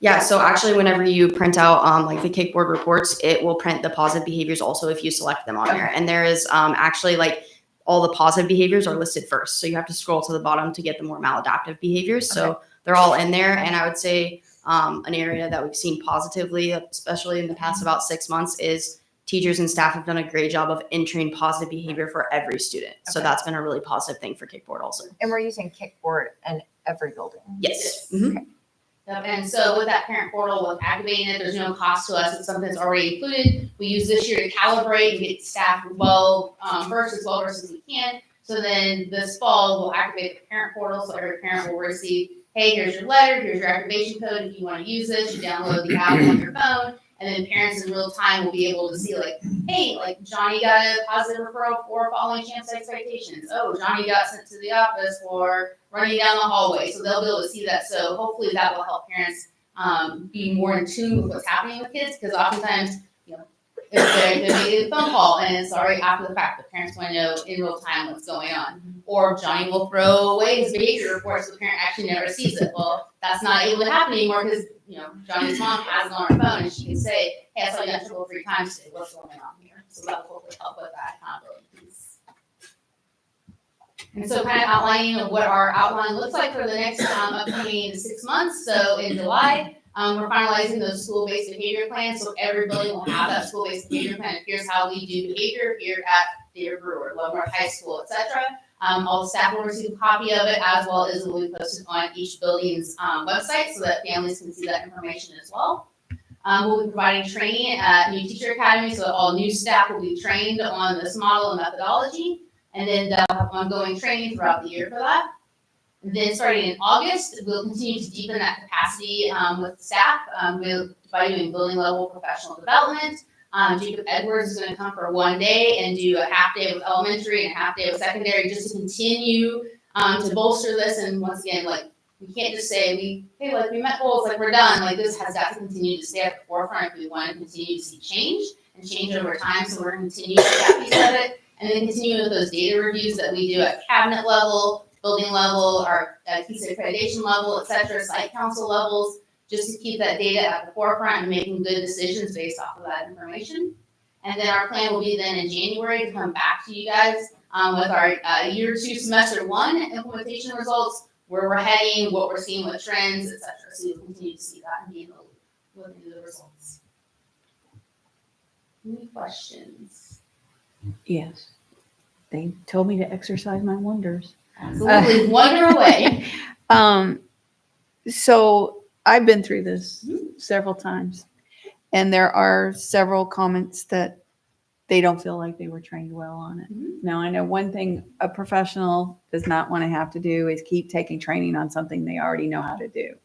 Yeah, so actually whenever you print out like the Kickboard reports, it will print the positive behaviors also if you select them on there. And there is actually like all the positive behaviors are listed first. So you have to scroll to the bottom to get the more maladaptive behaviors. So they're all in there. And I would say an area that we've seen positively, especially in the past about 6 months, is teachers and staff have done a great job of entering positive behavior for every student. So that's been a really positive thing for Kickboard also. And we're using Kickboard in every building? Yes. Okay. Yep. And so with that parent portal, with activating it, there's no cost to us. It's something that's already included. We use this year to calibrate and get staff well versed as we can. So then this fall, we'll activate the parent portal. So every parent will receive, hey, here's your letter, here's your activation code. If you want to use this, you download the app on your phone. And then parents in real time will be able to see like, hey, like Johnny got a positive referral for following CHAMPS expectations. Oh, Johnny got sent to the office for running down the hallway. So they'll be able to see that. So hopefully that will help parents be more in tune with what's happening with kids. Because oftentimes, if they get a phone call and it's already after the fact, the parents want to know in real time what's going on. Or Johnny will throw away his behavior report so the parent actually never sees it. Well, that's not able to happen anymore because Johnny's mom has it on her phone and she can say, hey, I saw you got trouble 3 times today. What's going on here? So that will hopefully help with that accountability piece. And so kind of outlining of what our outline looks like for the next upcoming 6 months. So in July, we're finalizing those school-based behavior plans. So every building will have that school-based behavior plan. Here's how we do behavior here at David Brewer, Leavenworth High School, etc. All the staff will receive a copy of it, as well as it will be posted on each building's website so that families can see that information as well. We'll be providing training at New Teacher Academy, so all new staff will be trained on this model and methodology. And then they'll have ongoing training throughout the year for that. And then starting in August, we'll continue to deepen that capacity with staff by doing building level professional development. Jacob Edwards is going to come for one day and do a half day with elementary and a half day with secondary, just to continue to bolster this. And once again, like, we can't just say we met goals, like we're done. Like, this has got to continue to stay at the forefront if we want to continue to see change and change over time. So we're going to continue with that piece of it, and then continue with those data reviews that we do at cabinet level, building level, our TSA accreditation level, et cetera, site council levels, just to keep that data at the forefront and making good decisions based off of that information. And then our plan will be then in January to come back to you guys with our year 2 semester 1 implementation results, where we're heading, what we're seeing with trends, et cetera. So you'll continue to see that and be able to look into the results. Any questions? Yes. They told me to exercise my wonders. Absolutely, wonder away. So I've been through this several times, and there are several comments that they don't feel like they were trained well on it. Now, I know one thing a professional does not want to have to do is keep taking training on something they already know how to do.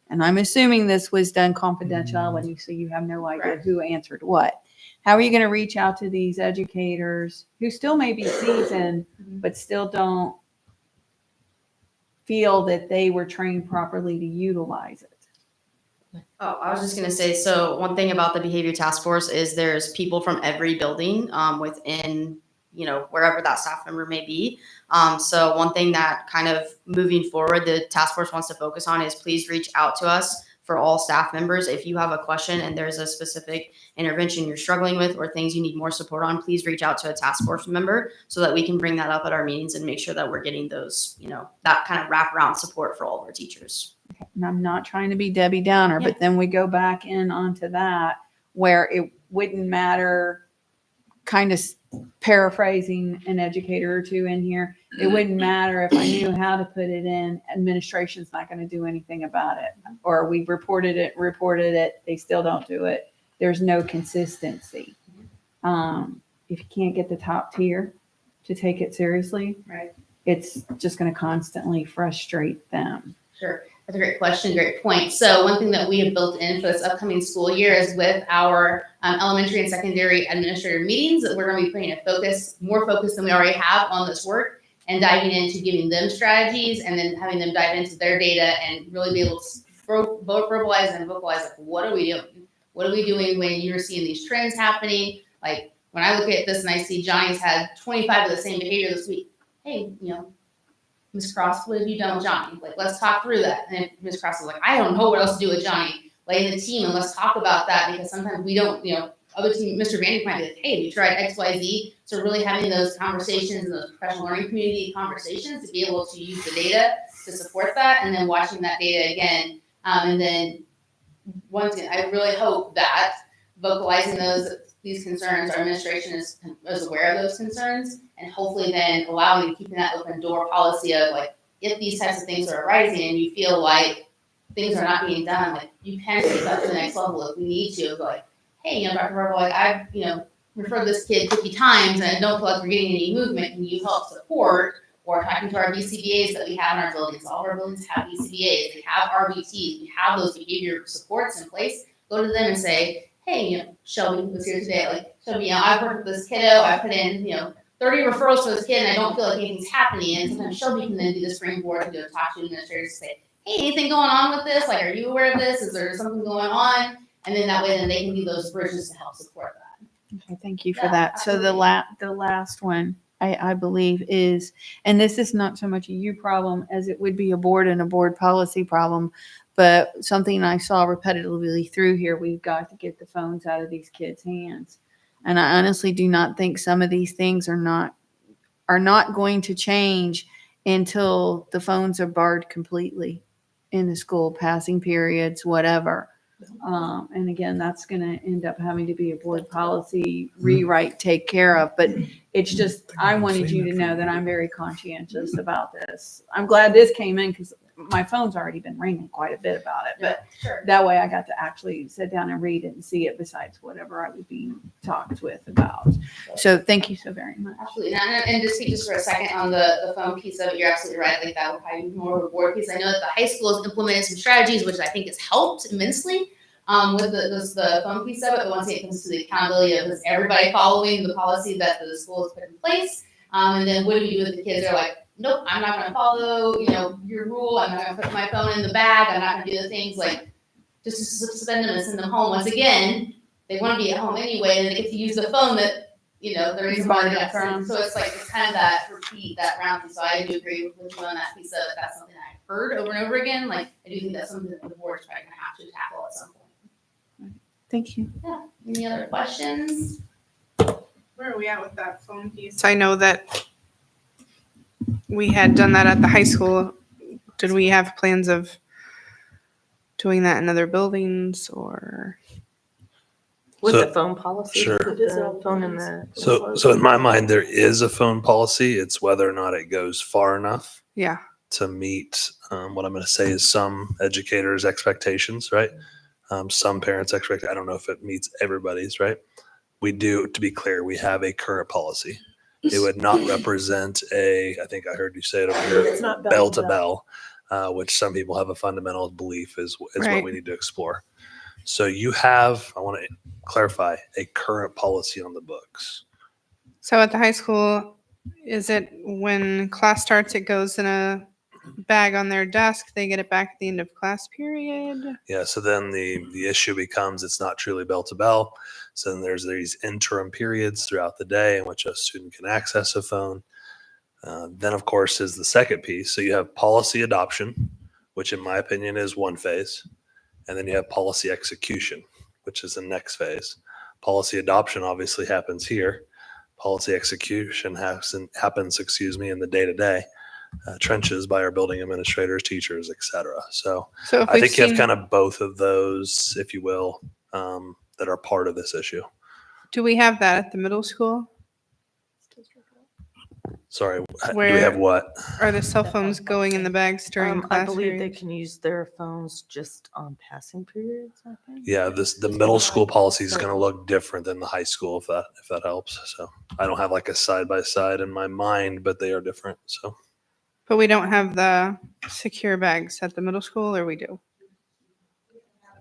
And I'm assuming this was done confidentially, so you have no idea who answered what. How are you going to reach out to these educators who still may be seasoned, but still don't feel that they were trained properly to utilize it? Oh, I was just gonna say, so one thing about the behavior task force is there's people from every building within, wherever that staff member may be. So one thing that kind of moving forward, the task force wants to focus on is please reach out to us for all staff members. If you have a question and there's a specific intervention you're struggling with or things you need more support on, please reach out to a task force member so that we can bring that up at our meetings and make sure that we're getting those, that kind of wraparound support for all of our teachers. And I'm not trying to be Debbie Downer, but then we go back in onto that where it wouldn't matter, kind of paraphrasing an educator or two in here, it wouldn't matter if I knew how to put it in, administration's not going to do anything about it. Or we reported it, they still don't do it. There's no consistency. If you can't get the top tier to take it seriously, Right. It's just going to constantly frustrate them. Sure. That's a great question, great point. So one thing that we have built in for this upcoming school year is with our elementary and secondary administrator meetings that we're going to be putting more focus than we already have on this work and diving into giving them strategies and then having them dive into their data and really be able to verbalize and vocalize, like, what are we doing? What are we doing when you're seeing these trends happening? Like, when I look at this and I see Johnny's had 25 of the same behavior this week, hey, Ms. Cross, what have you done with Johnny? Like, let's talk through that. And Ms. Cross is like, I don't know what else to do with Johnny. Lay the team and let's talk about that, because sometimes we don't, other team, Mr. Vandy might be like, hey, have you tried X, Y, Z? So really having those conversations and those professional learning community conversations to be able to use the data to support that, and then watching that data again. And then once again, I really hope that vocalizing these concerns, our administration is aware of those concerns, and hopefully then allowing and keeping that open door policy of, like, if these types of things are arising and you feel like things are not being done, like, you can take that to the next level if we need to. Like, hey, Dr. Verbal, like, I've, referred this kid 50 times and I don't feel like we're getting any movement. Can you help support? Or talking to our BCBAs that we have in our buildings. All of our buildings have BCBAs. They have RBTs. We have those behavior supports in place. Go to them and say, hey, Shelby was here today. Like, Shelby, I've worked with this kiddo. I put in, 30 referrals for this kid, and I don't feel like anything's happening. And sometimes Shelby can then do the springboard to go talk to administrators and say, hey, anything going on with this? Like, are you aware of this? Is there something going on? And then that way, then they can be those bridges to help support that. Okay, thank you for Yeah, that. So the last one, I believe, is, and this is not so much a you problem as it would be a board and a board policy problem, but something I saw repetitively through here, we've got to get the phones out of these kids' hands. And I honestly do not think some of these things are not going to change until the phones are barred completely in the school, passing periods, whatever. And again, that's going to end up having to be a board policy rewrite, take care of. But it's just, I wanted you to know that I'm very conscientious about this. I'm glad this came in because my phone's already been ringing quite a bit about it, but Sure. that way I got to actually sit down and read it and see it besides whatever I was being talked with about. So thank you so very much. Absolutely. And to speak just for a second on the phone piece of it, you're absolutely right. Like that would probably be more of a board piece. I know that the high school has implemented some strategies, which I think has helped immensely with the phone piece of it. But once it comes to the accountability of is everybody following the policy that the school has put in place, and then what do we do with the kids? They're like, nope, I'm not going to follow, your rule. I'm not going to put my phone in the bag. I'm not going to do the things like just to suspend them and send them home. Once again, they want to be at home anyway, and they get to use the phone that there is borrowed somebody it else. from. So it's kind of that repeat, that round. So I do agree with you on that piece of it. That's something I've heard over and over again. Like I do think that's something that the board's probably going to have to tackle at some point. Thank you. Yeah. Any other questions? Where are we at with that phone piece? I know that we had done that at the high school. Did we have plans of doing that in other buildings or? With So- the phone policy, Sure. put the phone in the. So in my mind, there is a phone policy. It's whether or not it goes far enough Yeah. to meet what I'm going to say is some educators' expectations, right? Some parents' expect. I don't know if it meets everybody's, right? We do, to be clear, we have a current policy. It would not represent I think I heard you say it over here, It's not bell to bell, which some people have a fundamental belief is what Right. we need to explore. So you have, I want to clarify, a current policy on the books. So at the high school, is it when class starts, it goes in a bag on their desk, they get it back at the end of class period? Yeah, so then the issue becomes it's not truly bell to bell. So then there's these interim periods throughout the day in which a student can access a phone. Then, of course, is the second piece. So you have policy adoption, which in my opinion is one phase. And then you have policy execution, which is the next phase. Policy adoption obviously happens here. Policy execution happens, in the day-to-day trenches by our building administrators, teachers, et cetera. So So if I think you have kind of both of those, if you will, that are part of this issue. do we have that at the middle school? Sorry, do we Where- have what? Are the cell phones going in the bags during I class believe they period? can use their phones just on passing periods, I think. Yeah, the middle school policy is going to look different than the high school, if that helps. So I don't have like a side by side in my mind, but they are different. So But we don't have the secure bags at the middle school, or we do?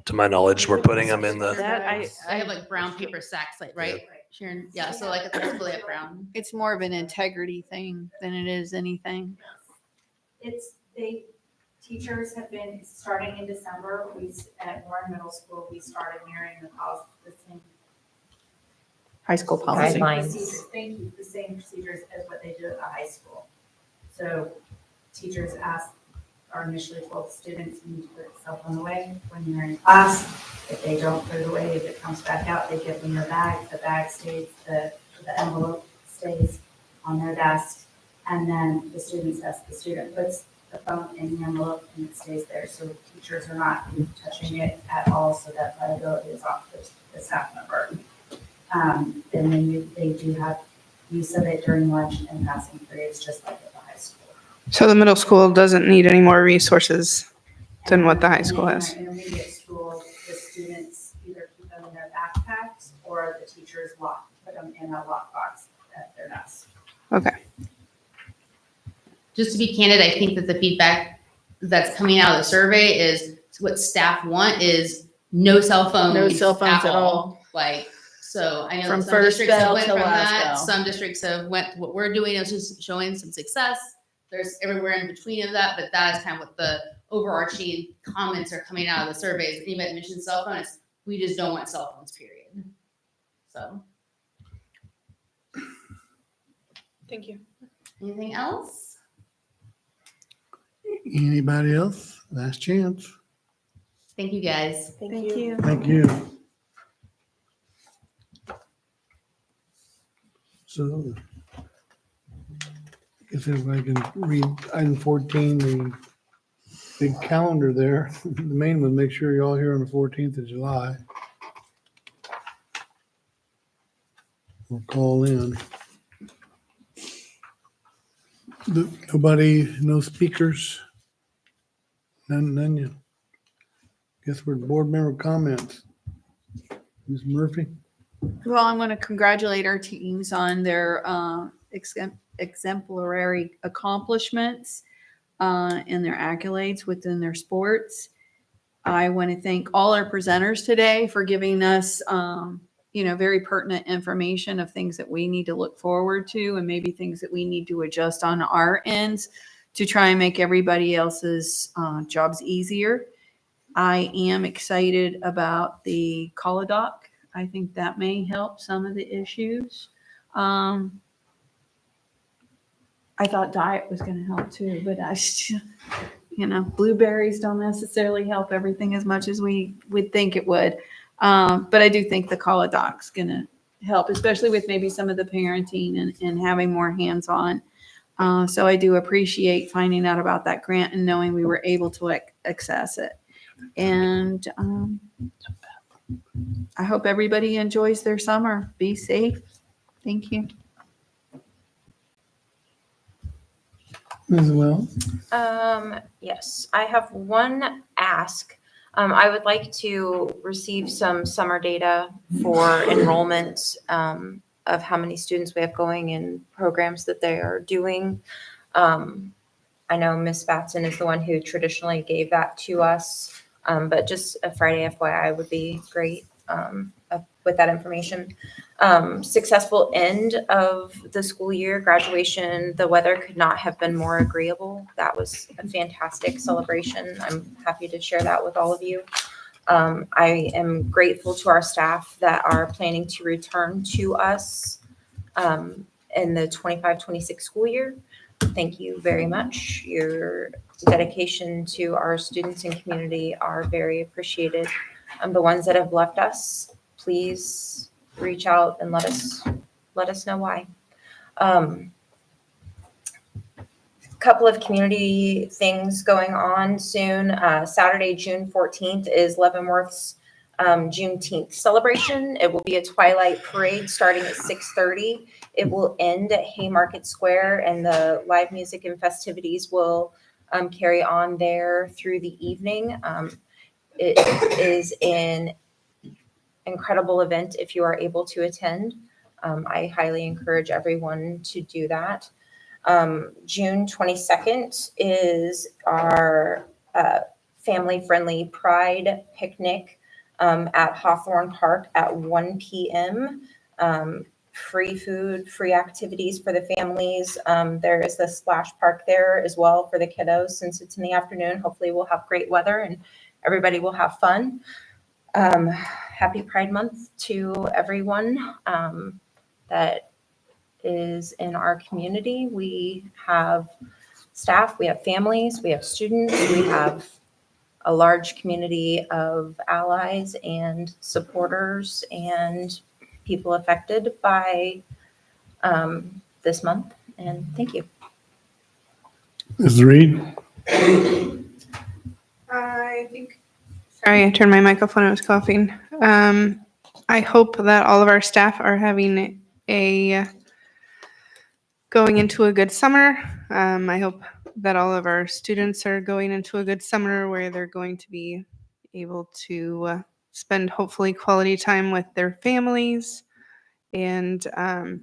to my knowledge, we're putting them in the. That I have like brown paper sacks, like, right? Sharon, yeah, so like it's basically a brown. It's more of an integrity thing than it is anything. Teachers have been, starting in December, at Warren Middle School, we started mirroring the same High school policy. procedures, thank you, the same procedures as what they do at the high school. So teachers are initially told students need to put the cell phone away when you're in class. If they don't put it away, if it comes back out, they give them their bag. The bag stays, the envelope stays on their desk. And then the student puts the phone in the envelope and it stays there. So teachers are not touching it at all, so that liability is off the staff member. And then they do have use of it during lunch and passing periods, just like at the high school. So the middle school doesn't need any more resources than what the high And school then has? in our intermediate school, the students either keep them in their backpacks or the teachers put them in a lockbox at their desk. Okay. Just to be candid, I think that the feedback that's coming out of the survey is what staff want is no cell phones. No cell phones at all. Like, so I know From that some first districts have bell went to from last that. bell. Some districts have went, what we're doing is just showing some success. There's everywhere in between of that, but that is kind of what the overarching comments are coming out of the surveys. Anybody that mentions cell phones, we just don't want cell phones, period. So, Thank you. anything else? Anybody else? Last chance. Thank you, guys. Thank you. Thank you. So, I guess everybody can read item 14, the big calendar there. The main one, make sure you're all here on the 14th of July. Or call in. Nobody, no speakers? None yet. Guess we're board member comments. Ms. Murphy? Well, I want to congratulate our teams on their exemplary accomplishments and their accolades within their sports. I want to thank all our presenters today for giving us, very pertinent information of things that we need to look forward to and maybe things that we need to adjust on our ends to try and make everybody else's jobs easier. I am excited about the Colodoc. I think that may help some of the issues. I thought diet was going to help too, but blueberries don't necessarily help everything as much as we would think it would. But I do think the Colodoc's going to help, especially with maybe some of the parenting and having more hands-on. So I do appreciate finding out about that grant and knowing we were able to access it. And I hope everybody enjoys their summer. Be safe. Thank you. Ms. Wells? Yes, I have one ask. I would like to receive some summer data for enrollment of how many students we have going in programs that they are doing. I know Ms. Batson is the one who traditionally gave that to us, but just a Friday FYI would be great with that information. Successful end of the school year, graduation. The weather could not have been more agreeable. That was a fantastic celebration. I'm happy to share that with all of you. I am grateful to our staff that are planning to return to us in the 25-26 school year. Thank you very much. Your dedication to our students and community are very appreciated. The ones that have left us, please reach out and let us know why. Couple of community things going on soon. Saturday, June 14th is Leavenworth's Juneteenth celebration. It will be a twilight parade starting at 6:30. It will end at Haymarket Square, and the live music and festivities will carry on there through the evening. It is an incredible event if you are able to attend. I highly encourage everyone to do that. June 22nd is our family-friendly Pride picnic at Hawthorne Park at 1 p.m. Free food, free activities for the families. There is the splash park there as well for the kiddos. Since it's in the afternoon, hopefully we'll have great weather and everybody will have fun. Happy Pride Month to everyone that is in our community. We have staff, we have families, we have students, we have a large community of allies and supporters and people affected by this month. And thank you. Ms. Reed? I think. Sorry, I turned my microphone. I was coughing. I hope that all of our staff are having going into a good summer. I hope that all of our students are going into a good summer where they're going to be able to spend hopefully quality time with their families. And I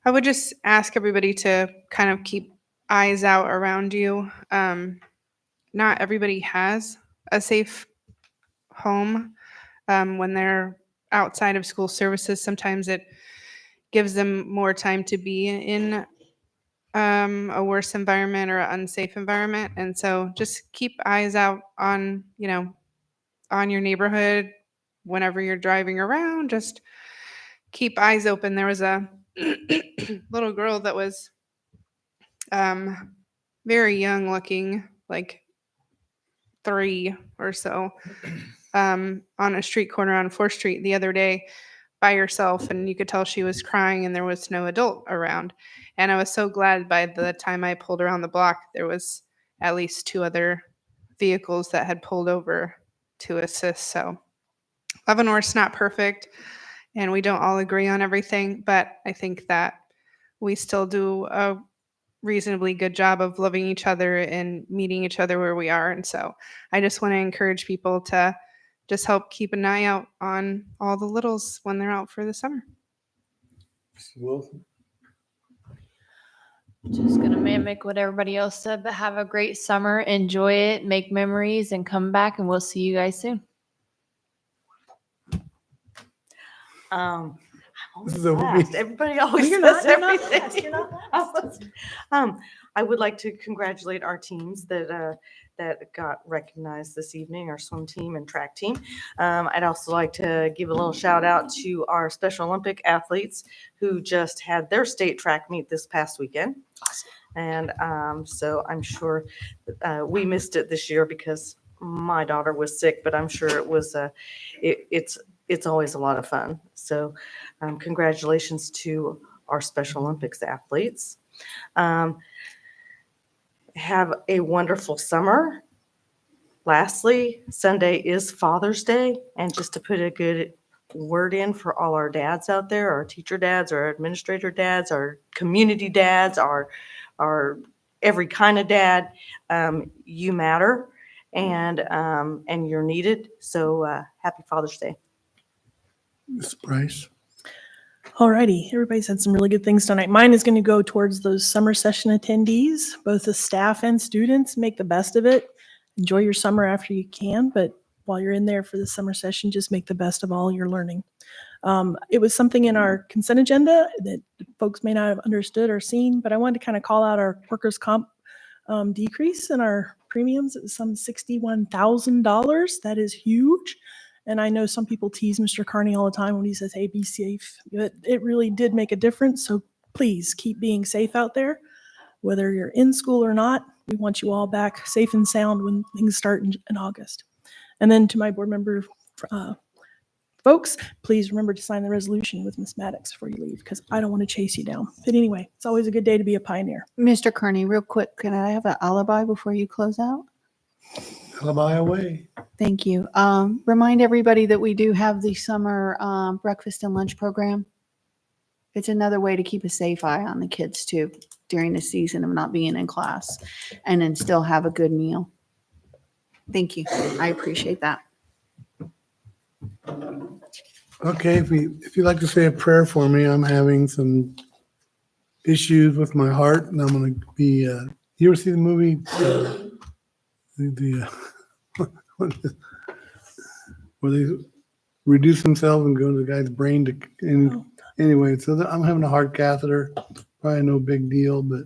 would just ask everybody to kind of keep eyes out around you. Not everybody has a safe home when they're outside of school services. Sometimes it gives them more time to be in a worse environment or an unsafe environment. And so just keep eyes out on, on your neighborhood whenever you're driving around. Just keep eyes open. There was a little girl that was very young looking, like 3 or so, on a street corner on 4th Street the other day by herself, and you could tell she was crying and there was no adult around. And I was so glad by the time I pulled around the block, there was at least 2 other vehicles that had pulled over to assist. So Leavenworth's not perfect and we don't all agree on everything, but I think that we still do a reasonably good job of loving each other and meeting each other where we are. And so I just want to encourage people to just help keep an eye out on all the littles when they're out for the summer. Wilson? Just gonna mimic what everybody else said, but have a great summer. Enjoy it, make memories, and come back, and we'll see you guys soon. I'm This always is over last. me. Everybody always You're says not- you're not everything. last. You're not I would like to congratulate our teams that got recognized this evening, our swim team and track team. I'd also like to give a little shout out to our Special Olympic athletes who just had their state track meet this past weekend. And so I'm sure we missed it this year because my daughter was sick, but I'm sure it was it's always a lot of fun. So congratulations to our Special Olympics athletes. Have a wonderful summer. Lastly, Sunday is Father's Day, and just to put a good word in for all our dads out there, our teacher dads, our administrator dads, our community dads, our every kind of dad, you matter, and you're needed. So happy Father's Day. Ms. Price? Alrighty, everybody's had some really good things tonight. Mine is going to go towards those summer session attendees, both the staff and students. Make the best of it. Enjoy your summer after you can, but while you're in there for the summer session, just make the best of all your learning. It was something in our consent agenda that folks may not have understood or seen, but I wanted to kind of call out our workers' comp decrease in our premiums. It was some $61,000. That is huge. And I know some people tease Mr. Carney all the time when he says, hey, be safe. But it really did make a difference. So please keep being safe out there. Whether you're in school or not, we want you all back safe and sound when things start in August. And then to my board member folks, please remember to sign the resolution with Ms. Maddox before you leave, because I don't want to chase you down. But anyway, it's always a good day to be a pioneer. Mr. Carney, real quick, can I have an alibi before you close out? Alibi away. Thank you. Remind everybody that we do have the summer breakfast and lunch program. It's another way to keep a safe eye on the kids too during the season of not being in class, and then still have a good meal. Thank you. I appreciate that. Okay, if you'd like to say a prayer for me, I'm having some issues with my heart, and I'm going to be. You ever see the movie? Where they reduce themselves and go to the guy's brain to. Anyway, so I'm having a heart catheter. Probably no big deal, but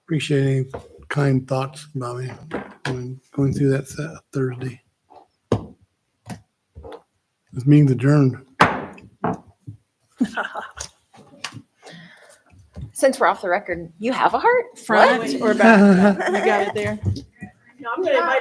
appreciate any kind thoughts about me going through that Thursday. This meeting's adjourned. Since we're off the record, you have a heart? Front or back? You got it there. No, I'm going to invite